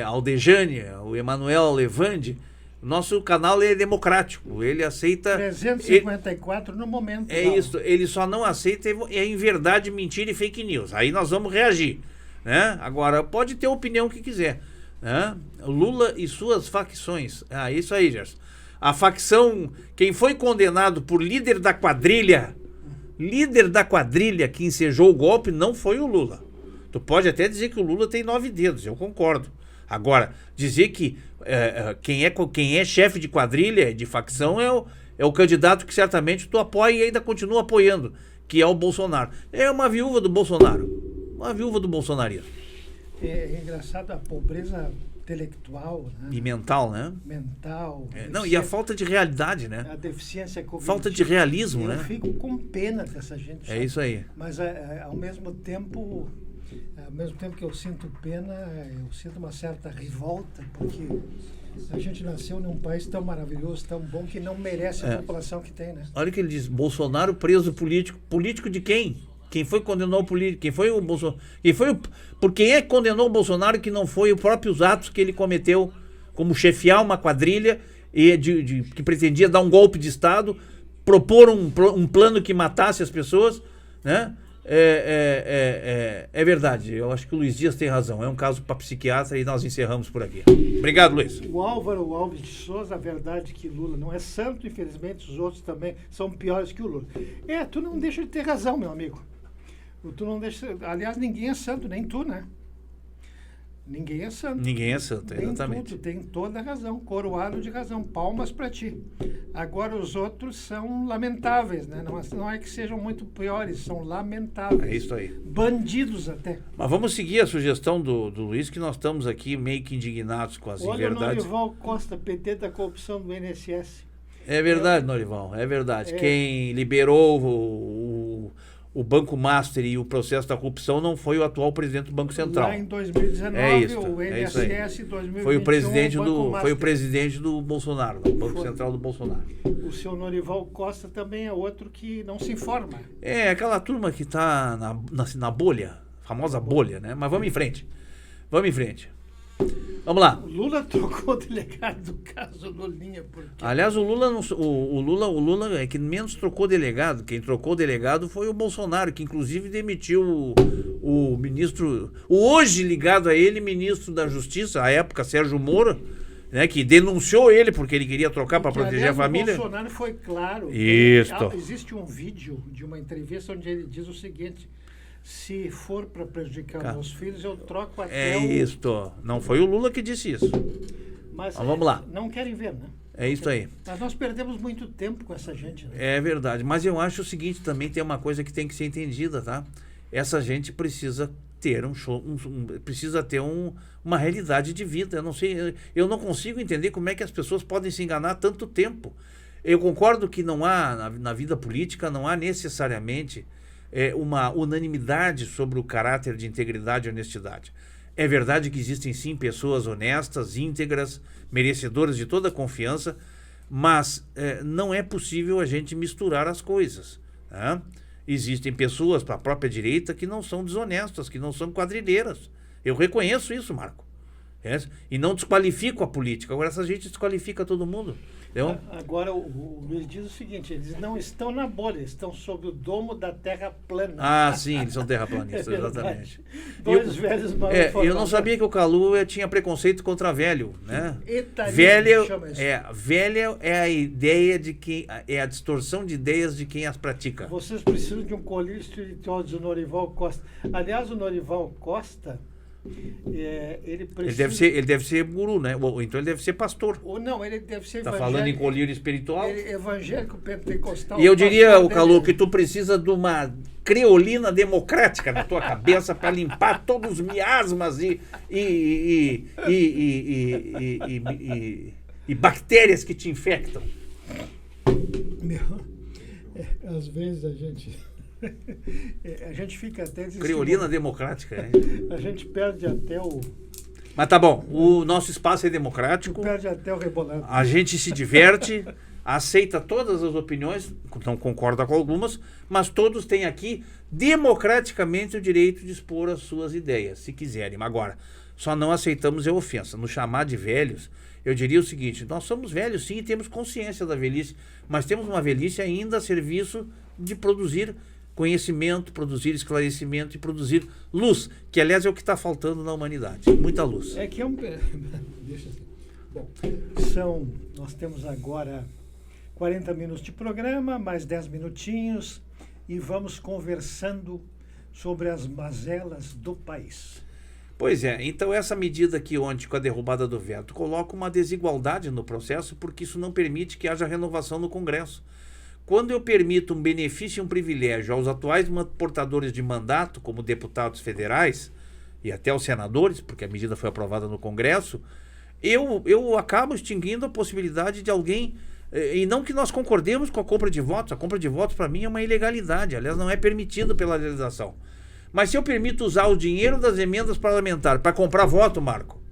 a Aldejane, o Emanuel Levande. Nosso canal é democrático, ele aceita... 354 no momento. Isso, ele só não aceita em verdade, mentira e fake news. Aí nós vamos reagir. Né? Agora, pode ter a opinião que quiser. Né? Lula e suas facções. Isso aí, Gerson. A facção, quem foi condenado por líder da quadrilha que ensejou o golpe, não foi o Lula. Tu pode até dizer que o Lula tem 9 dedos, eu concordo. Agora, dizer que quem é chefe de quadrilha, de facção, é o candidato que certamente tu apoia e ainda continua apoiando, que é o Bolsonaro. É uma viúva do Bolsonaro. Uma viúva do bolsonarismo. É engraçado a pobreza intelectual, né? E mental, né? Mental. E a falta de realidade, né? A deficiência cognitiva. Falta de realismo, né? Eu fico com pena dessa gente. É isso aí. Mas ao mesmo tempo que eu sinto pena, eu sinto uma certa revolta, porque a gente nasceu num país tão maravilhoso, tão bom, que não merece a população que tem, né? Olha o que ele diz, Bolsonaro preso político. Político de quem? Quem foi que condenou o político? Quem foi o Bolsonaro? Por quem é que condenou o Bolsonaro que não foi os próprios atos que ele cometeu, como chefiar uma quadrilha que pretendia dar um golpe de Estado, propor um plano que matasse as pessoas, né? É verdade, eu acho que o Luiz Dias tem razão, é um caso para psiquiatra e nós encerramos por aqui. Obrigado, Luiz. O Álvaro Alves de Souza, a verdade que Lula não é santo, infelizmente os outros também são piores que o Lula. Tu não deixa de ter razão, meu amigo. Tu não deixa, aliás, ninguém é santo, nem tu, né? Ninguém é santo. Ninguém é santo, exatamente. Tu tem toda a razão, coroado de razão, palmas para ti. Agora os outros são lamentáveis, né? Não é que sejam muito piores, são lamentáveis. É isso aí. Bandidos até. Mas vamos seguir a sugestão do Luiz, que nós estamos aqui meio que indignados com as inverdades. Olha o Norival Costa, PT da corrupção do INSS. É verdade, Norival, é verdade. Quem liberou o Banco Master e o processo da corrupção não foi o atual presidente do Banco Central. Lá em 2019, o INSS, 2021, foi o presidente do Bolsonaro, do Banco Central do Bolsonaro. O seu Norival Costa também é outro que não se informa. É, aquela turma que está na bolha, famosa bolha, né? Mas vamos em frente. Vamos lá. O Lula trocou o delegado do caso Lulinha. Aliás, o Lula é que menos trocou delegado. Quem trocou delegado foi o Bolsonaro, que inclusive demitiu o ministro, o hoje ligado a ele, ministro da Justiça, à época, Sérgio Moro, né, que denunciou ele porque ele queria trocar para proteger a família. O Bolsonaro foi claro. Isso. Existe um vídeo de uma entrevista onde ele diz o seguinte: se for para prejudicar meus filhos, eu troco até isto. Não foi o Lula que disse isso. Mas vamos lá. Não querem ver, né? É isso aí. Mas nós perdemos muito tempo com essa gente, né? É verdade. Mas eu acho o seguinte, também tem uma coisa que tem que ser entendida, tá? Essa gente precisa ter precisa ter uma realidade de vida. Eu não sei, eu não consigo entender como é que as pessoas podem se enganar tanto tempo. Eu concordo que não há, na vida política, não há necessariamente uma unanimidade sobre o caráter de integridade e honestidade. É verdade que existem sim pessoas honestas, íntegras, merecedoras de toda a confiança, mas não é possível a gente misturar as coisas, né? Existem pessoas para a própria direita que não são desonestas, que não são quadrilheiras. Eu reconheço isso, Marco. E não desqualifico a política. Agora essa gente desqualifica todo mundo. Então, agora o Luiz diz o seguinte: eles não estão na bolha, estão sob o domo da terra plana. Ah, sim, eles são terraplanistas, exatamente. Dois velhos mal informados. Eu não sabia que o Calu tinha preconceito contra velho, né? Velho é a ideia de quem é a distorção de ideias de quem as pratica. Vocês precisam de um colírio espiritual, diz o Norival Costa. Aliás, o Norival Costa, ele precisa... Ele deve ser guru, né? Ou então ele deve ser pastor. Ou não, ele deve ser evangélico. Está falando em colírio espiritual? Evangélico pentecostal. E eu diria, o Calu, que tu precisa de uma creolina democrática na tua cabeça para limpar todos os miasmas e bactérias que te infectam. Às vezes a gente fica até... Creolina democrática, A gente perde até o... Mas tá bom, o nosso espaço é democrático. Perde até o rebolado. A gente se diverte, aceita todas as opiniões, não concorda com algumas, mas todos têm aqui democraticamente o direito de expor as suas ideias, se quiserem. Agora, só não aceitamos a ofensa. Nos chamar de velhos, eu diria o seguinte: nós somos velhos sim e temos consciência da velhice, mas temos uma velhice ainda a serviço de produzir conhecimento, produzir esclarecimento e produzir luz, que aliás é o que está faltando na humanidade. Muita luz. Deixa assim. Bom, nós temos agora 40 minutos de programa, mais 10 minutinhos, e vamos conversando sobre as mazelas do país. Pois é, então essa medida aqui ontem, com a derrubada do veto, coloca uma desigualdade no processo, porque isso não permite que haja renovação no Congresso. Quando eu permito um benefício e um privilégio aos atuais portadores de mandato, como deputados federais e até os senadores, porque a medida foi aprovada no Congresso, eu acabo extinguindo a possibilidade de alguém, e não que nós concordemos com a compra de votos. A compra de votos para mim é uma ilegalidade, aliás não é permitido pela legislação. Mas se eu permito usar o dinheiro das emendas parlamentares para comprar voto, Marco,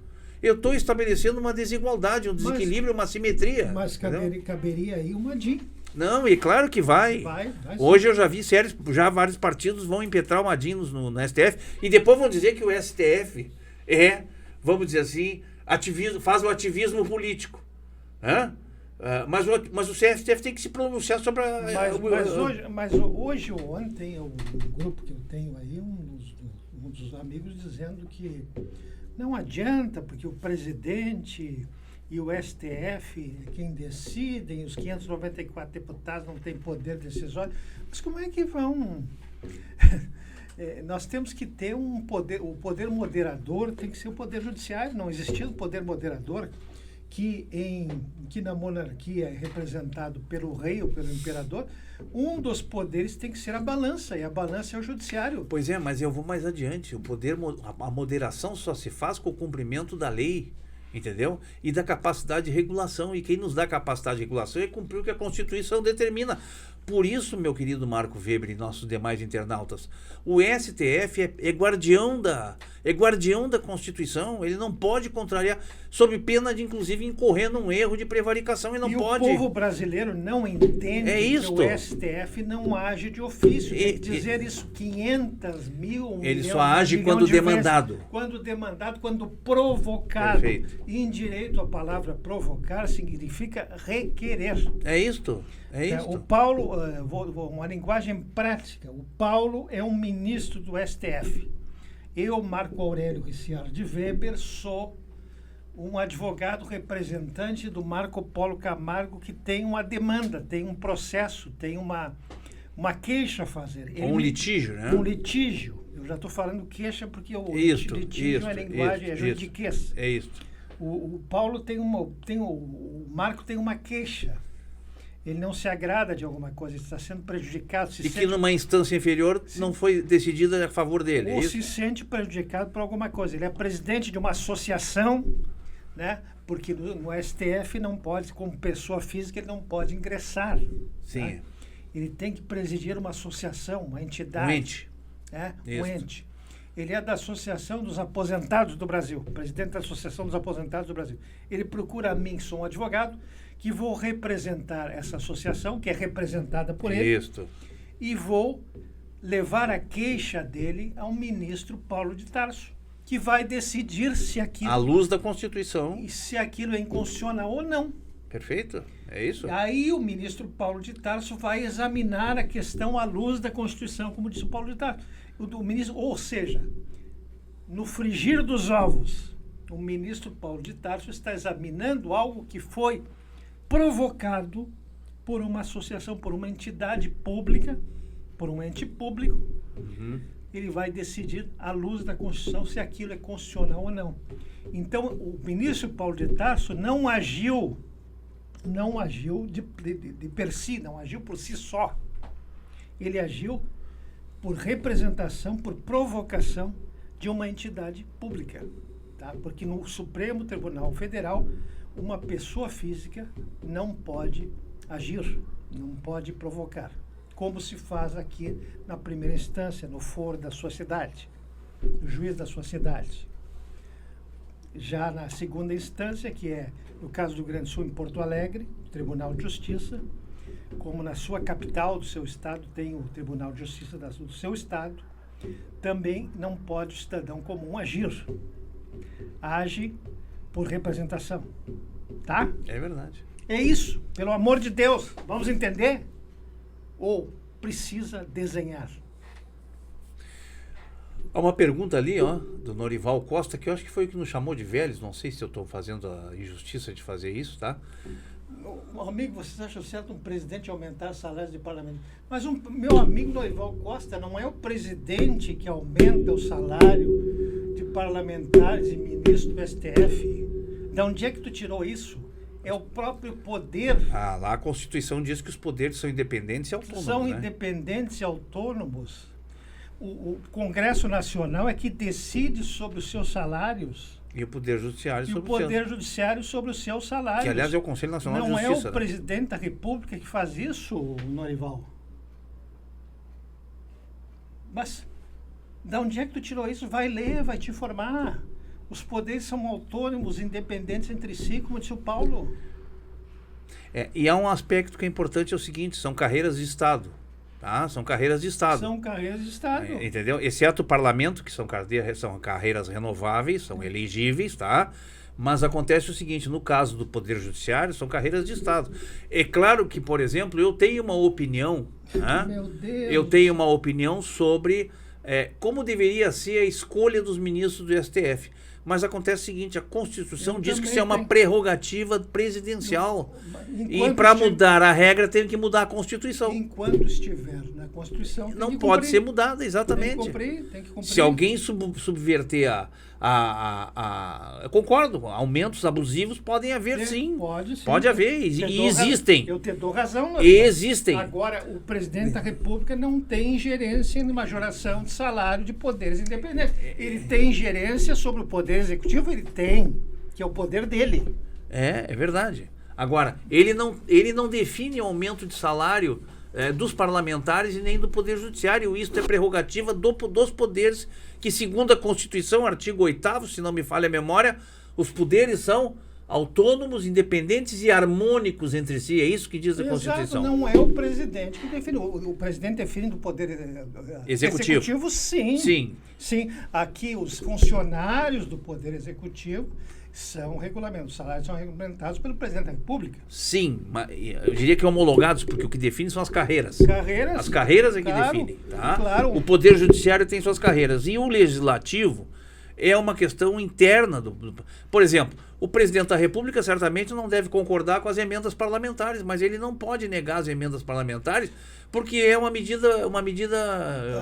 eu estou estabelecendo uma desigualdade, um desequilíbrio, uma assimetria. Mas caberia aí uma DIN. Não, e claro que vai. Hoje eu já vi vários partidos vão impetrar uma DIN no STF e depois vão dizer que o STF vamos dizer assim, faz o ativismo político. Mas o STF tem que se pronunciar sobre a... Mas hoje ou ontem, o grupo que eu tenho aí, um dos amigos dizendo que não adianta, porque o presidente e o STF é quem decidem, os 594 deputados não têm poder decisório. Mas como é que vão... nós temos que ter um poder, o poder moderador tem que ser o poder judiciário, não existindo poder moderador, que na monarquia é representado pelo rei ou pelo imperador, um dos poderes tem que ser a balança, e a balança é o judiciário. Pois é, mas eu vou mais adiante. A moderação só se faz com o cumprimento da lei, entendeu? E da capacidade de regulação. E quem nos dá capacidade de regulação é cumprir o que a Constituição determina. Por isso, meu querido Marco Weber e nossos demais internautas, o STF é guardião da Constituição. Ele não pode contrariar, sob pena de, inclusive, incorrer num erro de prevaricação. E não pode. O povo brasileiro não entende que o STF não age de ofício. Tem que dizer isso 500 mil... Ele só age quando demandado. Quando demandado, quando provocado. Perfeito. E em direito, a palavra provocar significa requerer. É isto. O Paulo, uma linguagem prática, o Paulo é um ministro do STF. Eu, Marco Aurélio Ricciardi Weber, sou um advogado representante do Marco Polo Camargo, que tem uma demanda, tem um processo, tem uma queixa a fazer. Um litígio, né? Um litígio. Eu já estou falando queixa porque o litígio é linguagem, é juridiquês. É isso. O Paulo o Marco tem uma queixa. Ele não se agrada de alguma coisa, ele está sendo prejudicado. Que numa instância inferior não foi decidida a favor dele. Ou se sente prejudicado por alguma coisa. Ele é presidente de uma associação, né? Porque no STF não pode, como pessoa física, ele não pode ingressar. Sim. Né? Ele tem que presidir uma associação, uma entidade. Um ente. Um ente. Ele é da Associação dos Aposentados do Brasil, presidente da Associação dos Aposentados do Brasil. Ele procura a mim, que sou um advogado, que vou representar essa associação, que é representada por ele. Isso. E vou levar a queixa dele ao ministro Paulo de Tarso, que vai decidir se aquilo... À luz da Constituição. E se aquilo é inconstitucional ou não. Perfeito. É isso. Aí o ministro Paulo de Tarso vai examinar a questão à luz da Constituição, como disse o Paulo de Tarso. Ou seja, no frigir dos ovos, o ministro Paulo de Tarso está examinando algo que foi provocado por uma associação, por uma entidade pública, por um ente público. Uhum. Ele vai decidir à luz da Constituição se aquilo é constitucional ou não. Então, o ministro Paulo de Tarso não agiu de per si, não agiu por si só. Ele agiu por representação, por provocação de uma entidade pública. Tá? Porque no Supremo Tribunal Federal, uma pessoa física não pode agir, não pode provocar, como se faz aqui na primeira instância, no foro da sua cidade, o juiz da sua cidade. Já na segunda instância, que é no caso do Rio Grande do Sul, em Porto Alegre, o Tribunal de Justiça, como na sua capital do seu estado tem o Tribunal de Justiça do seu estado, também não pode o cidadão comum agir. Age por representação. Tá? É verdade. É isso. Pelo amor de Deus. Vamos entender? Ou precisa desenhar? Há uma pergunta ali, do Norival Costa, que eu acho que foi o que nos chamou de velhos. Não sei se eu estou fazendo a injustiça de fazer isso, tá? Amigo, vocês acham certo um presidente aumentar salários de parlamento? Mas meu amigo Norival Costa não é o presidente que aumenta o salário de parlamentares e ministros do STF. De onde é que tu tirou isso? É o próprio poder. Lá a Constituição diz que os poderes são independentes e autônomos. São independentes e autônomos. O Congresso Nacional é que decide sobre os seus salários. E o Poder Judiciário sobre o Poder Judiciário sobre os seus salários. Que, aliás, é o Conselho Nacional de Justiça. Não é o presidente da República que faz isso, Norival. Mas, de onde é que tu tirou isso? Vai ler, vai te informar. Os poderes são autônomos, independentes entre si, como disse o Paulo. E há um aspecto que é importante, é o seguinte, são carreiras de Estado. Tá? São carreiras de Estado. São carreiras de Estado. Entendeu? Exceto o parlamento, que são carreiras renováveis, são elegíveis, tá? Mas acontece o seguinte, no caso do Poder Judiciário, são carreiras de Estado. É claro que, por exemplo, eu tenho uma opinião, né? Meu Deus. Eu tenho uma opinião sobre como deveria ser a escolha dos ministros do STF. Mas acontece o seguinte, a Constituição diz que isso é uma prerrogativa presidencial. E para mudar a regra tem que mudar a Constituição. Enquanto estiver na Constituição, não pode ser mudada, exatamente. Tem que cumprir. Se alguém subverter eu concordo, aumentos abusivos podem haver, sim. Pode sim. Pode haver, e existem. Eu te dou razão. Existem. Agora, o presidente da República não tem ingerência em majoração de salário de poderes independentes. Ele tem ingerência sobre o poder executivo, ele tem, que é o poder dele. É verdade. Agora, ele não define o aumento de salário dos parlamentares e nem do Poder Judiciário. Isso é prerrogativa dos poderes, que segundo a Constituição, artigo 8º, se não me falha a memória, os poderes são autônomos, independentes e harmônicos entre si. É isso que diz a Constituição. Não é o presidente que define. O presidente define do poder executivo, sim. Aqui, os funcionários do poder executivo são regulamentados. Os salários são regulamentados pelo presidente da República. Sim, mas eu diria que homologados, porque o que define são as carreiras. As carreiras é que definem. Tá? Claro. O Poder Judiciário tem suas carreiras. E o Legislativo é uma questão interna. Por exemplo, o presidente da República certamente não deve concordar com as emendas parlamentares, mas ele não pode negar as emendas parlamentares, porque é uma medida...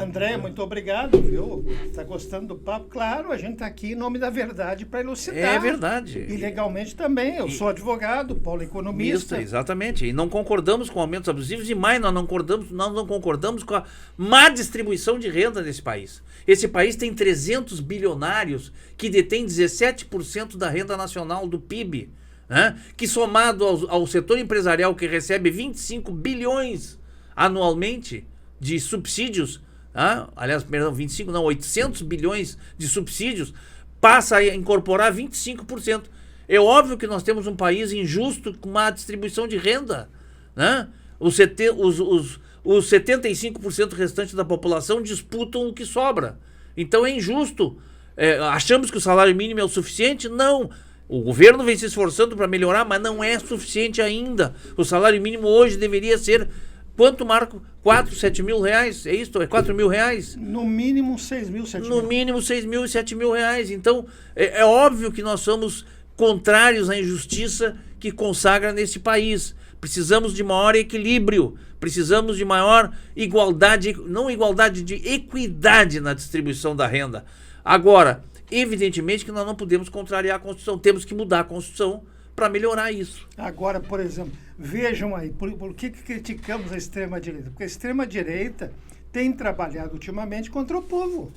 André, muito obrigado, viu? Está gostando do papo? Claro, a gente está aqui em nome da verdade para elucidar. É verdade. E legalmente também. Eu sou advogado, Paulo economista. Exatamente. E não concordamos com aumentos abusivos, e mais, nós não concordamos com a má distribuição de renda nesse país. Esse país tem 300 bilionários que detêm 17% da renda nacional do PIB, né? Que somado ao setor empresarial, que recebe 25 bilhões anualmente de subsídios, aliás, perdão, 25 não, 800 bilhões de subsídios, passa a incorporar 25%. É óbvio que nós temos um país injusto com má distribuição de renda, né? Os 75% restantes da população disputam o que sobra. Então é injusto. Achamos que o salário mínimo é o suficiente? Não. O governo vem se esforçando para melhorar, mas não é suficiente ainda. O salário mínimo hoje deveria ser... Quanto, Marco? 7 mil reais? É isso? É 4 mil reais? No mínimo 6 mil, 7 mil. No mínimo 6 mil e 7 mil reais. Então, é óbvio que nós somos contrários à injustiça que consagra nesse país. Precisamos de maior equilíbrio, precisamos de maior igualdade, não igualdade, de equidade na distribuição da renda. Agora, evidentemente que nós não podemos contrariar a Constituição, temos que mudar a Constituição para melhorar isso. Agora, por exemplo, vejam aí, por que criticamos a extrema-direita? Porque a extrema-direita tem trabalhado ultimamente contra o povo.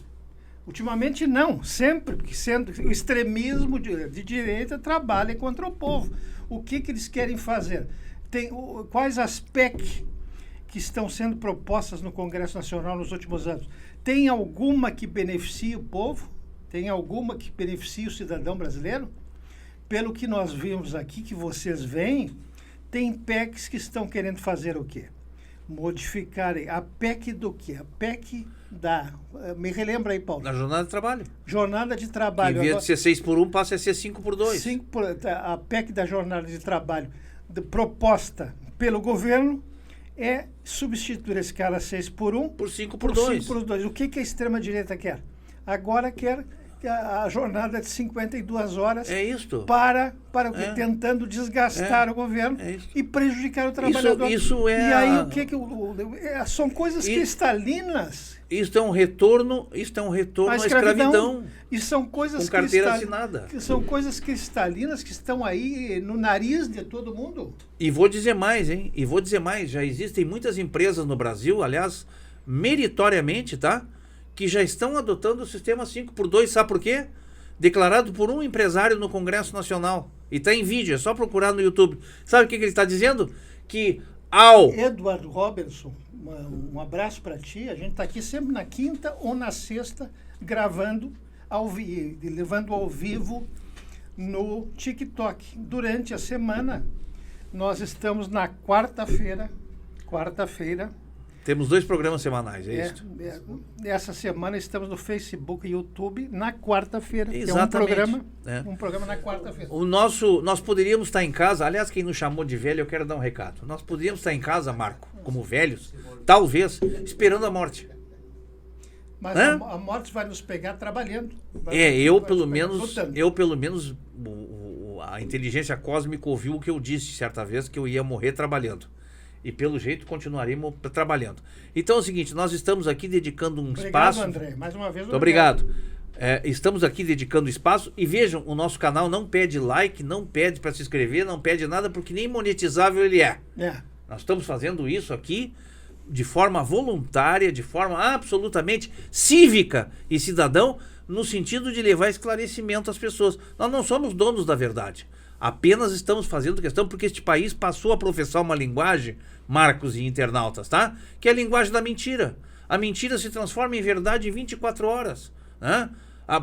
Ultimamente não, sempre, porque sendo o extremismo de direita trabalha contra o povo. O que eles querem fazer? Quais as PEC que estão sendo propostas no Congresso Nacional nos últimos anos? Tem alguma que beneficie o povo? Tem alguma que beneficie o cidadão brasileiro? Pelo que nós vimos aqui, que vocês veem, tem PECs que estão querendo fazer o quê? Modificarem a PEC do quê? A PEC da... Me relembra aí, Paulo. Na jornada de trabalho. Jornada de trabalho. Que em vez de ser 6x1, passa a ser 5x2. A PEC da jornada de trabalho proposta pelo governo é substituir a escala 6x1 por 5x2. 5x2. O que a extrema-direita quer? Agora quer a jornada de 52 horas tentando desgastar o governo e prejudicar o trabalhador. Isso é e aí são coisas cristalinas. Isso é um retorno à escravidão. E são coisas com carteira assinada. São coisas cristalinas que estão aí no nariz de todo mundo. E vou dizer mais, hein? Já existem muitas empresas no Brasil, aliás, meritoriamente, tá? Que já estão adotando o sistema 5x2, sabe por quê? Declarado por um empresário no Congresso Nacional. E está em vídeo, é só procurar no YouTube. Sabe o que ele está dizendo? Que Eduardo Robertson, um abraço para ti. A gente está aqui sempre na quinta ou na sexta, gravando, levando ao vivo no TikTok. Durante a semana, nós estamos na quarta-feira, Temos 2 programas semanais, é isso? Essa semana estamos no Facebook e YouTube na quarta-feira. Exatamente. É um programa na quarta-feira. Nós poderíamos estar em casa, aliás, quem nos chamou de velho, eu quero dar um recado. Nós poderíamos estar em casa, Marco, como velhos, talvez, esperando a morte. Mas a morte vai nos pegar trabalhando. Eu pelo menos, a inteligência cósmica ouviu o que eu disse certa vez, que eu ia morrer trabalhando. E pelo jeito continuaremos trabalhando. Então é o seguinte, nós estamos aqui dedicando um espaço... Obrigado, André. Mais uma vez, muito obrigado. Estamos aqui dedicando espaço e vejam, o nosso canal não pede like, não pede para se inscrever, não pede nada, porque nem monetizável ele é. Nós estamos fazendo isso aqui de forma voluntária, de forma absolutamente cívica e cidadão, no sentido de levar esclarecimento às pessoas. Nós não somos donos da verdade. Apenas estamos fazendo questão porque este país passou a professar uma linguagem, Marcos e internautas, tá? Que é a linguagem da mentira. A mentira se transforma em verdade em 24 horas. Né?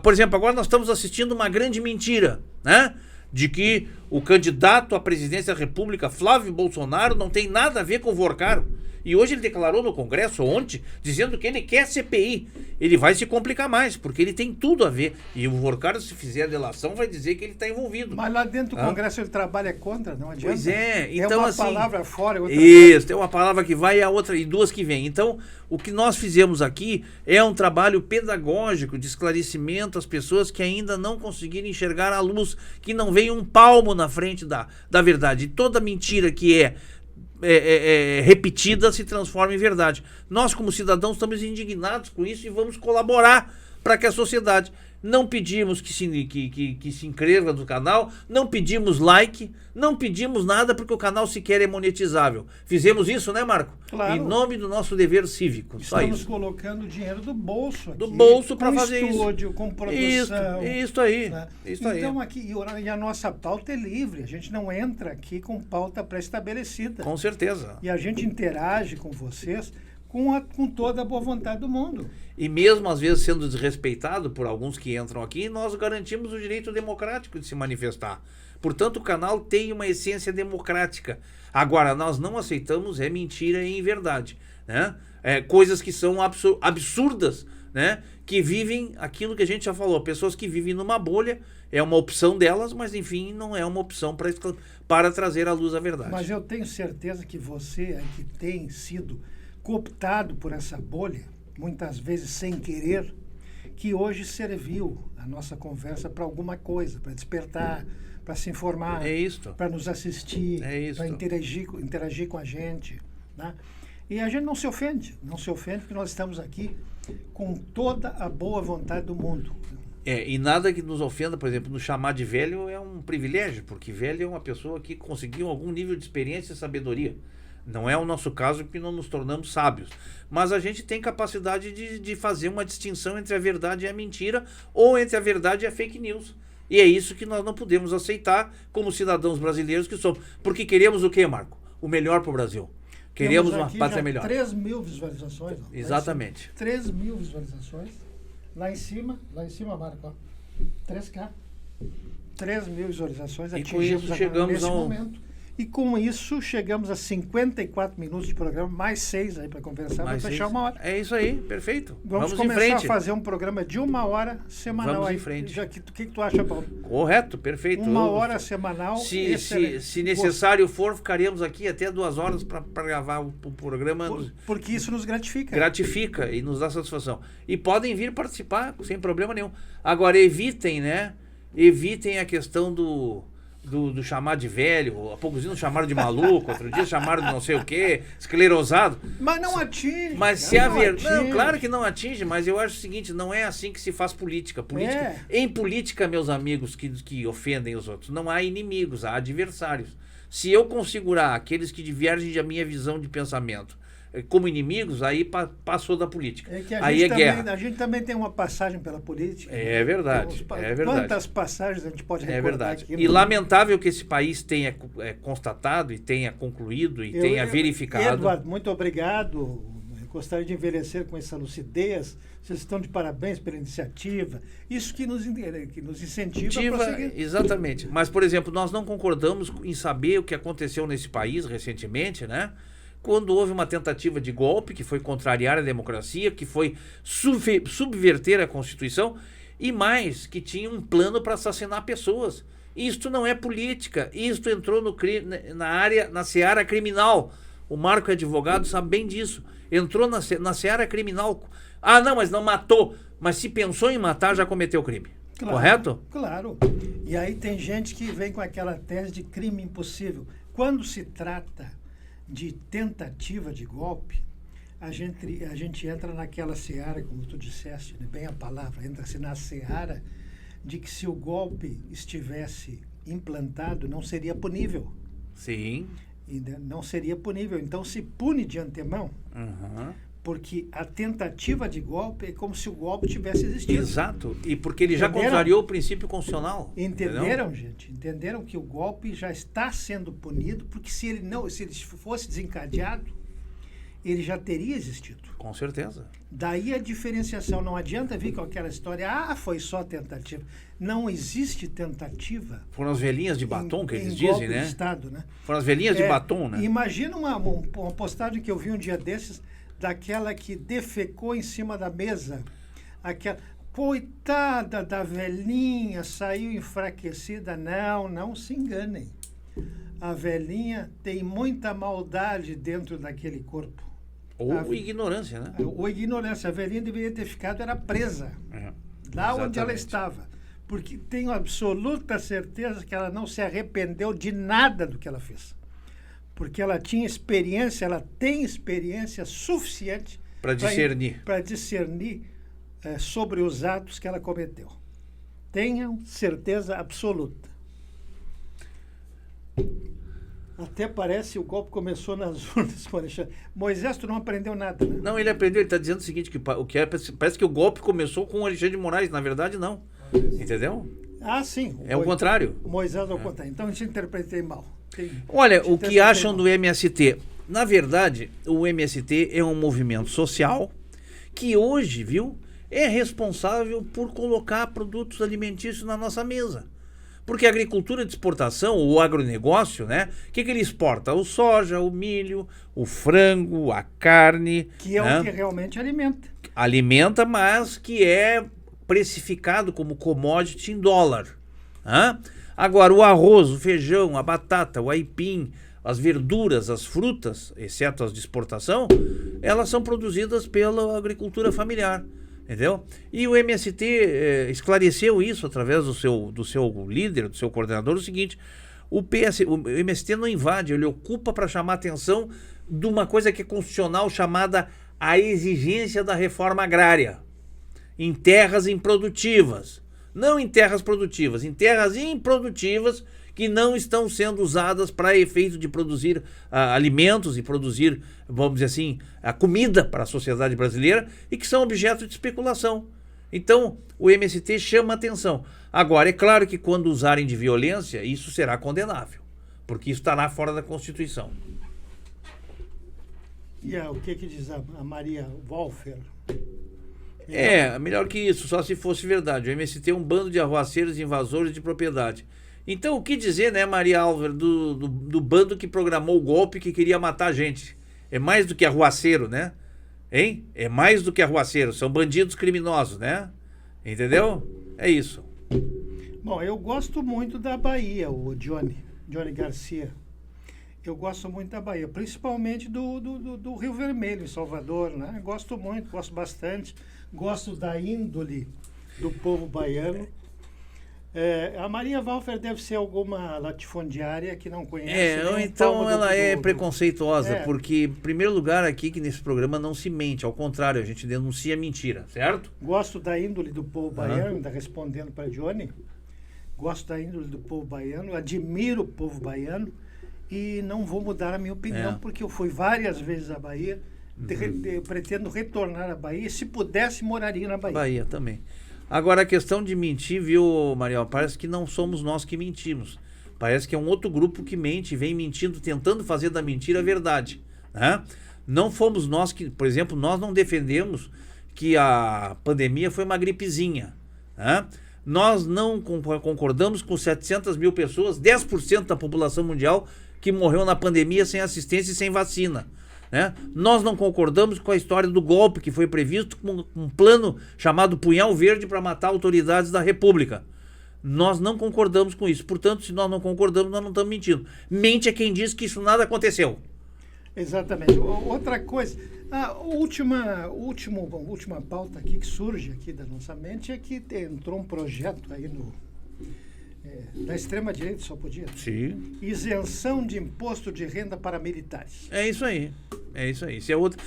Por exemplo, agora nós estamos assistindo uma grande mentira, né? De que o candidato à presidência da República, Flávio Bolsonaro, não tem nada a ver com o Vorcaro. E hoje ele declarou no Congresso ontem, dizendo que ele quer CPI. Ele vai se complicar mais, porque ele tem tudo a ver. E o Vorcaro, se fizer a delação, vai dizer que ele está envolvido. Mas lá dentro do Congresso ele trabalha contra, não adianta. Pois é. Então, uma palavra fora, outra isso, tem uma palavra que vai e a outra, e 2 que vem. Então, o que nós fizemos aqui é um trabalho pedagógico de esclarecimento às pessoas que ainda não conseguiram enxergar a luz, que não vem um palmo na frente da verdade. E toda mentira que é repetida se transforma em verdade. Nós, como cidadãos, estamos indignados com isso e vamos colaborar para que a sociedade... Não pedimos que se inscreva no canal, não pedimos like, não pedimos nada porque o canal sequer é monetizável. Fizemos isso, né, Marco? Claro. Em nome do nosso dever cívico. Estamos colocando dinheiro do bolso aqui. Do bolso para fazer isso. Com estúdio, com produção. Isso aí. Né? Isso então aí. Aqui, e a nossa pauta é livre. A gente não entra aqui com pauta pré-estabelecida. Com certeza. E a gente interage com vocês com toda a boa vontade do mundo. E mesmo às vezes sendo desrespeitado por alguns que entram aqui, nós garantimos o direito democrático de se manifestar. Portanto, o canal tem uma essência democrática. Agora, nós não aceitamos mentira e inverdade, né? Coisas que são absurdas, né? Que vivem aquilo que a gente já falou, pessoas que vivem numa bolha, é uma opção delas, mas enfim, não é uma opção para trazer à luz a verdade. Mas eu tenho certeza que você que tem sido cooptado por essa bolha, muitas vezes sem querer, que hoje serviu a nossa conversa para alguma coisa, para despertar, para se informar, para nos assistir, para interagir com a gente. Né? E a gente não se ofende porque nós estamos aqui com toda a boa vontade do mundo. E nada que nos ofenda, por exemplo, nos chamar de velho é um privilégio, porque velho é uma pessoa que conseguiu algum nível de experiência e sabedoria. Não é o nosso caso que não nos tornamos sábios. Mas a gente tem capacidade de fazer uma distinção entre a verdade e a mentira, ou entre a verdade e a fake news. E é isso que nós não podemos aceitar como cidadãos brasileiros que somos. Porque queremos o quê, Marco? O melhor para o Brasil. Queremos uma pátria melhor. 3 mil visualizações. Ó, exatamente. 3 mil visualizações. Lá em cima, Marco, ó, 3K. 3 mil visualizações. E com isso chegamos nesse momento. E com isso chegamos a 54 minutos de programa, mais 6 aí para conversar, para fechar 1 hora. É isso aí, perfeito. Vamos começar a fazer um programa de 1 hora semanal. Vamos aí. Em frente. O que tu acha, Paulo? Correto, perfeito. 1 hora semanal. Se necessário for, ficaremos aqui até 2 horas para gravar o programa. Porque isso nos gratifica. Gratifica e nos dá satisfação. E podem vir participar sem problema nenhum. Agora, evitem, né? Evitem a questão do chamar de velho. Há poucos dias não chamaram de maluco, outro dia chamaram de não sei o quê, esclerosado. Mas não atinge. Mas se a verdade. Não, claro que não atinge, mas eu acho o seguinte: não é assim que se faz política. Em política, meus amigos que ofendem os outros, não há inimigos, há adversários. Se eu configurar aqueles que divergem da minha visão de pensamento como inimigos, aí passou da política. Aí é guerra. A gente também tem uma passagem pela política. É verdade. Então, é verdade. Quantas passagens a gente pode recordar? É verdade. Aqui E lamentável que esse país tenha constatado e tenha concluído e tenha verificado. Eduardo, muito obrigado. Eu gostaria de envelhecer com essa lucidez. Vocês estão de parabéns pela iniciativa. Isso que nos incentiva a prosseguir. Exatamente. Mas, por exemplo, nós não concordamos em saber o que aconteceu nesse país recentemente, né? quando houve uma tentativa de golpe, que foi contrariar a democracia, que foi subverter a Constituição, e mais, que tinha um plano para assassinar pessoas. Isto não é política, isto entrou na seara criminal. O Marco é advogado, sabe bem disso. Entrou na seara criminal. Ah, não, mas não matou. Mas se pensou em matar, já cometeu crime. Claro, correto? Claro. E aí tem gente que vem com aquela tese de crime impossível. Quando se trata de tentativa de golpe, a gente entra naquela seara, como tu disseste, né? Bem a palavra, entra-se na seara de que se o golpe estivesse implantado, não seria punível. Sim. Não seria punível. Então se pune de antemão, porque a tentativa de golpe é como se o golpe tivesse existido. Exato. E porque ele já contrariou o princípio constitucional. Entenderam, gente? Entenderam que o golpe já está sendo punido, porque se ele fosse desencadeado, ele já teria existido. Com certeza. Daí a diferenciação. Não adianta vir com aquela história, foi só tentativa. Não existe tentativa. Foram as velhinhas de batom que eles dizem, né? De Estado, né? Foram as velhinhas de batom, né? Imagina uma postagem que eu vi um dia desses, daquela que defecou em cima da mesa. Aquela, coitada da velhinha, saiu enfraquecida. Não se enganem. A velhinha tem muita maldade dentro daquele corpo. Ou ignorância, né? Ou ignorância. A velhinha deveria ter ficado, era presa. Lá onde ela estava. Porque tenho absoluta certeza que ela não se arrependeu de nada do que ela fez. Porque ela tinha experiência, ela tem experiência suficiente para discernir. Para discernir sobre os atos que ela cometeu. Tenham certeza absoluta. Até parece o golpe começou nas urnas. Moisés, tu não aprendeu nada, né? Não, ele aprendeu, ele está dizendo o seguinte, que parece que o golpe começou com o Alexandre de Moraes, na verdade não. Entendeu? Ah, sim. É o contrário. Moisés ao contrário. Então, eu interpretei mal. Olha, o que acham do MST? Na verdade, o MST é um movimento social que hoje, viu, é responsável por colocar produtos alimentícios na nossa mesa. Porque a agricultura de exportação, o agronegócio, né? O que ele exporta? O soja, o milho, o frango, a carne. Que é o que realmente alimenta. Alimenta, mas que é precificado como commodity em dólar. Agora, o arroz, o feijão, a batata, o aipim, as verduras, as frutas, exceto as de exportação, elas são produzidas pela agricultura familiar. Entendeu? E o MST esclareceu isso através do seu líder, do seu coordenador, o seguinte: o MST não invade, ele ocupa para chamar a atenção de uma coisa que é constitucional, chamada a exigência da reforma agrária em terras improdutivas. Não em terras produtivas, em terras improdutivas que não estão sendo usadas para efeito de produzir alimentos e produzir, vamos dizer assim, a comida para a sociedade brasileira e que são objeto de especulação. Então, o MST chama atenção. Agora, é claro que quando usarem de violência, isso será condenável, porque isso estará fora da Constituição. E o que diz a Maria Walfer? Melhor que isso, só se fosse verdade. O MST é um bando de arruaceiros e invasores de propriedade. Então, o que dizer, né, Maria Álvaro, do bando que programou o golpe que queria matar a gente? É mais do que arruaceiro, né? Hein? É mais do que arruaceiro. São bandidos criminosos, né? Entendeu? É isso. Bom, eu gosto muito da Bahia, o Johnny Garcia. Eu gosto muito da Bahia, principalmente do Rio Vermelho, em Salvador, né? Gosto muito, gosto bastante. Gosto da índole do povo baiano. A Maria Walfer deve ser alguma latifundiária que não conhece. Ou então ela é preconceituosa, porque, em primeiro lugar, aqui que nesse programa não se mente, ao contrário, a gente denuncia mentira, certo? Gosto da índole do povo baiano, ainda respondendo para Johnny. Gosto da índole do povo baiano, admiro o povo baiano e não vou mudar a minha opinião, porque eu fui várias vezes à Bahia, pretendo retornar à Bahia, e se pudesse, moraria na Bahia. Bahia também. Agora, a questão de mentir, viu, Mariel, parece que não somos nós que mentimos. Parece que é um outro grupo que mente, vem mentindo, tentando fazer da mentira a verdade. Né? Não fomos nós que, por exemplo, nós não defendemos que a pandemia foi uma gripezinha. Né? Nós não concordamos com 700 mil pessoas, 10% da população mundial, que morreu na pandemia sem assistência e sem vacina. né? Nós não concordamos com a história do golpe que foi previsto com um plano chamado Punhal Verde para matar autoridades da República. Nós não concordamos com isso. Portanto, se nós não concordamos, nós não estamos mentindo. Mente é quem diz que isso nada aconteceu. Exatamente. Outra coisa, a última pauta aqui que surge aqui da nossa mente é que entrou um projeto aí da extrema-direita, só podia. Sim. Isenção de imposto de renda para militares. É isso aí. É isso aí. Isso é outro.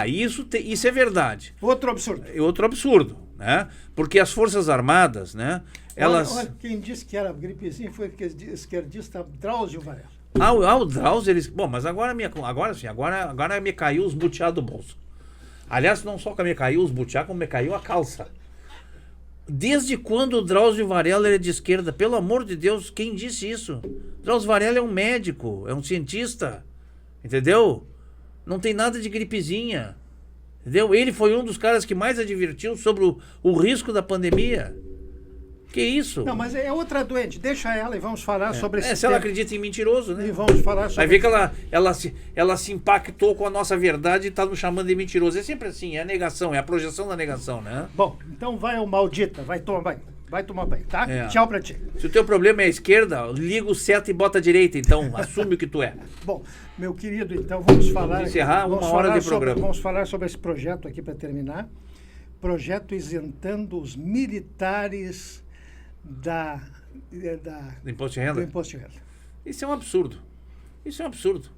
Isso é verdade. Outro absurdo. É outro absurdo, né? Porque as Forças Armadas, né? Elas... Olha, quem disse que era gripezinha foi o esquerdista Drauzio Varela. O Drauzio, eles... Bom, mas agora me caiu os butiá do bolso. Aliás, não só que me caiu os butiá, como me caiu a calça. Desde quando o Drauzio Varela é de esquerda? Pelo amor de Deus, quem disse isso? Drauzio Varela é um médico, é um cientista, entendeu? Não tem nada de gripezinha, entendeu? Ele foi um dos caras que mais advertiu sobre o risco da pandemia. Que isso? Não, mas é outra doente. Deixa ela e vamos falar sobre esse se ela acredita em mentiroso, né? E vamos falar sobre... Vai ver que ela se impactou com a nossa verdade e está nos chamando de mentiroso. É sempre assim, é a negação, é a projeção da negação, né? Bom, então vai ao maldita, vai tomar banho, tá? Tchau pra ti. Se o teu problema é a esquerda, liga o seta e bota a direita, então, assume o que tu é. Bom, meu querido, então vamos falar... encerrar uma hora de programa. Vamos falar sobre esse projeto aqui para terminar. Projeto isentando os militares... do imposto de renda? Do imposto de renda. Isso é um absurdo. Isso é um absurdo.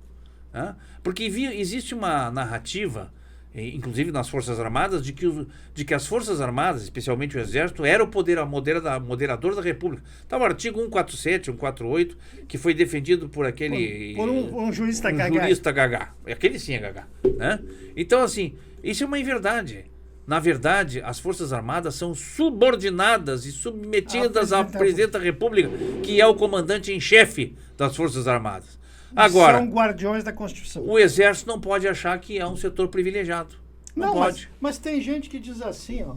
Né? Porque existe uma narrativa, inclusive nas Forças Armadas, de que as Forças Armadas, especialmente o Exército, era o poder moderador da República. Está o artigo 147, 148, que foi defendido por aquele... Por um jurista gagá. Jurista gagá. Aquele sim é gagá. Né? Então, assim, isso é uma inverdade. Na verdade, as Forças Armadas são subordinadas e submetidas ao Presidente da República, que é o comandante em chefe das Forças Armadas. Agora, são guardiões da Constituição. O Exército não pode achar que é um setor privilegiado. Não pode. Mas tem gente que diz assim, ó.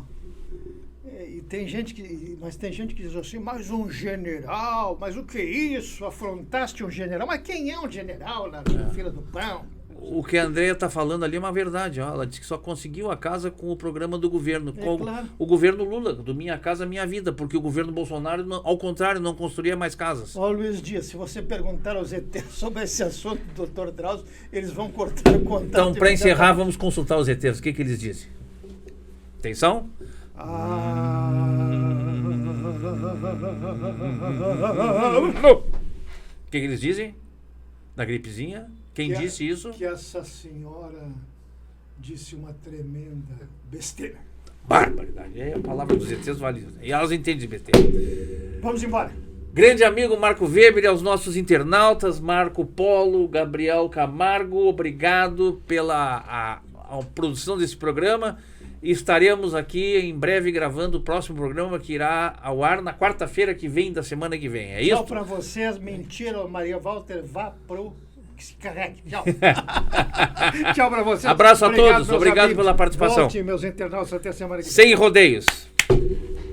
Tem gente que diz assim, mas um general, mas o que é isso? Afrontaste um general? Mas quem é um general na fila do pão? O que a Andréia está falando ali é uma verdade. Ó. Ela disse que só conseguiu a casa com o programa do governo. Claro. O governo Lula, do Minha Casa Minha Vida, porque o governo Bolsonaro, ao contrário, não construía mais casas. Ó, Luiz Dias, se você perguntar aos ETs sobre esse assunto do Dr. Drauzio, eles vão cortar o contato. Então, para encerrar, vamos consultar os ETs. O que eles dizem? Atenção. O que eles dizem? Da gripezinha? Quem disse isso? Que essa senhora disse uma tremenda besteira. Barbaridade. É a palavra dos ETs vale. E elas entendem de besteira. Vamos embora. Grande amigo Marco Weber e aos nossos internautas, Marco Polo, Gabriel Camargo, obrigado pela a produção desse programa. Estaremos aqui em breve gravando o próximo programa que irá ao ar na quarta-feira que vem da semana que vem. É isso? Tchau para vocês. Mentira, Maria Walter, vá pro... que se carregue. Tchau. Tchau para vocês. Abraço a todos. Obrigado pela participação. Volte, meus internautas, até a semana que vem. Sem rodeios.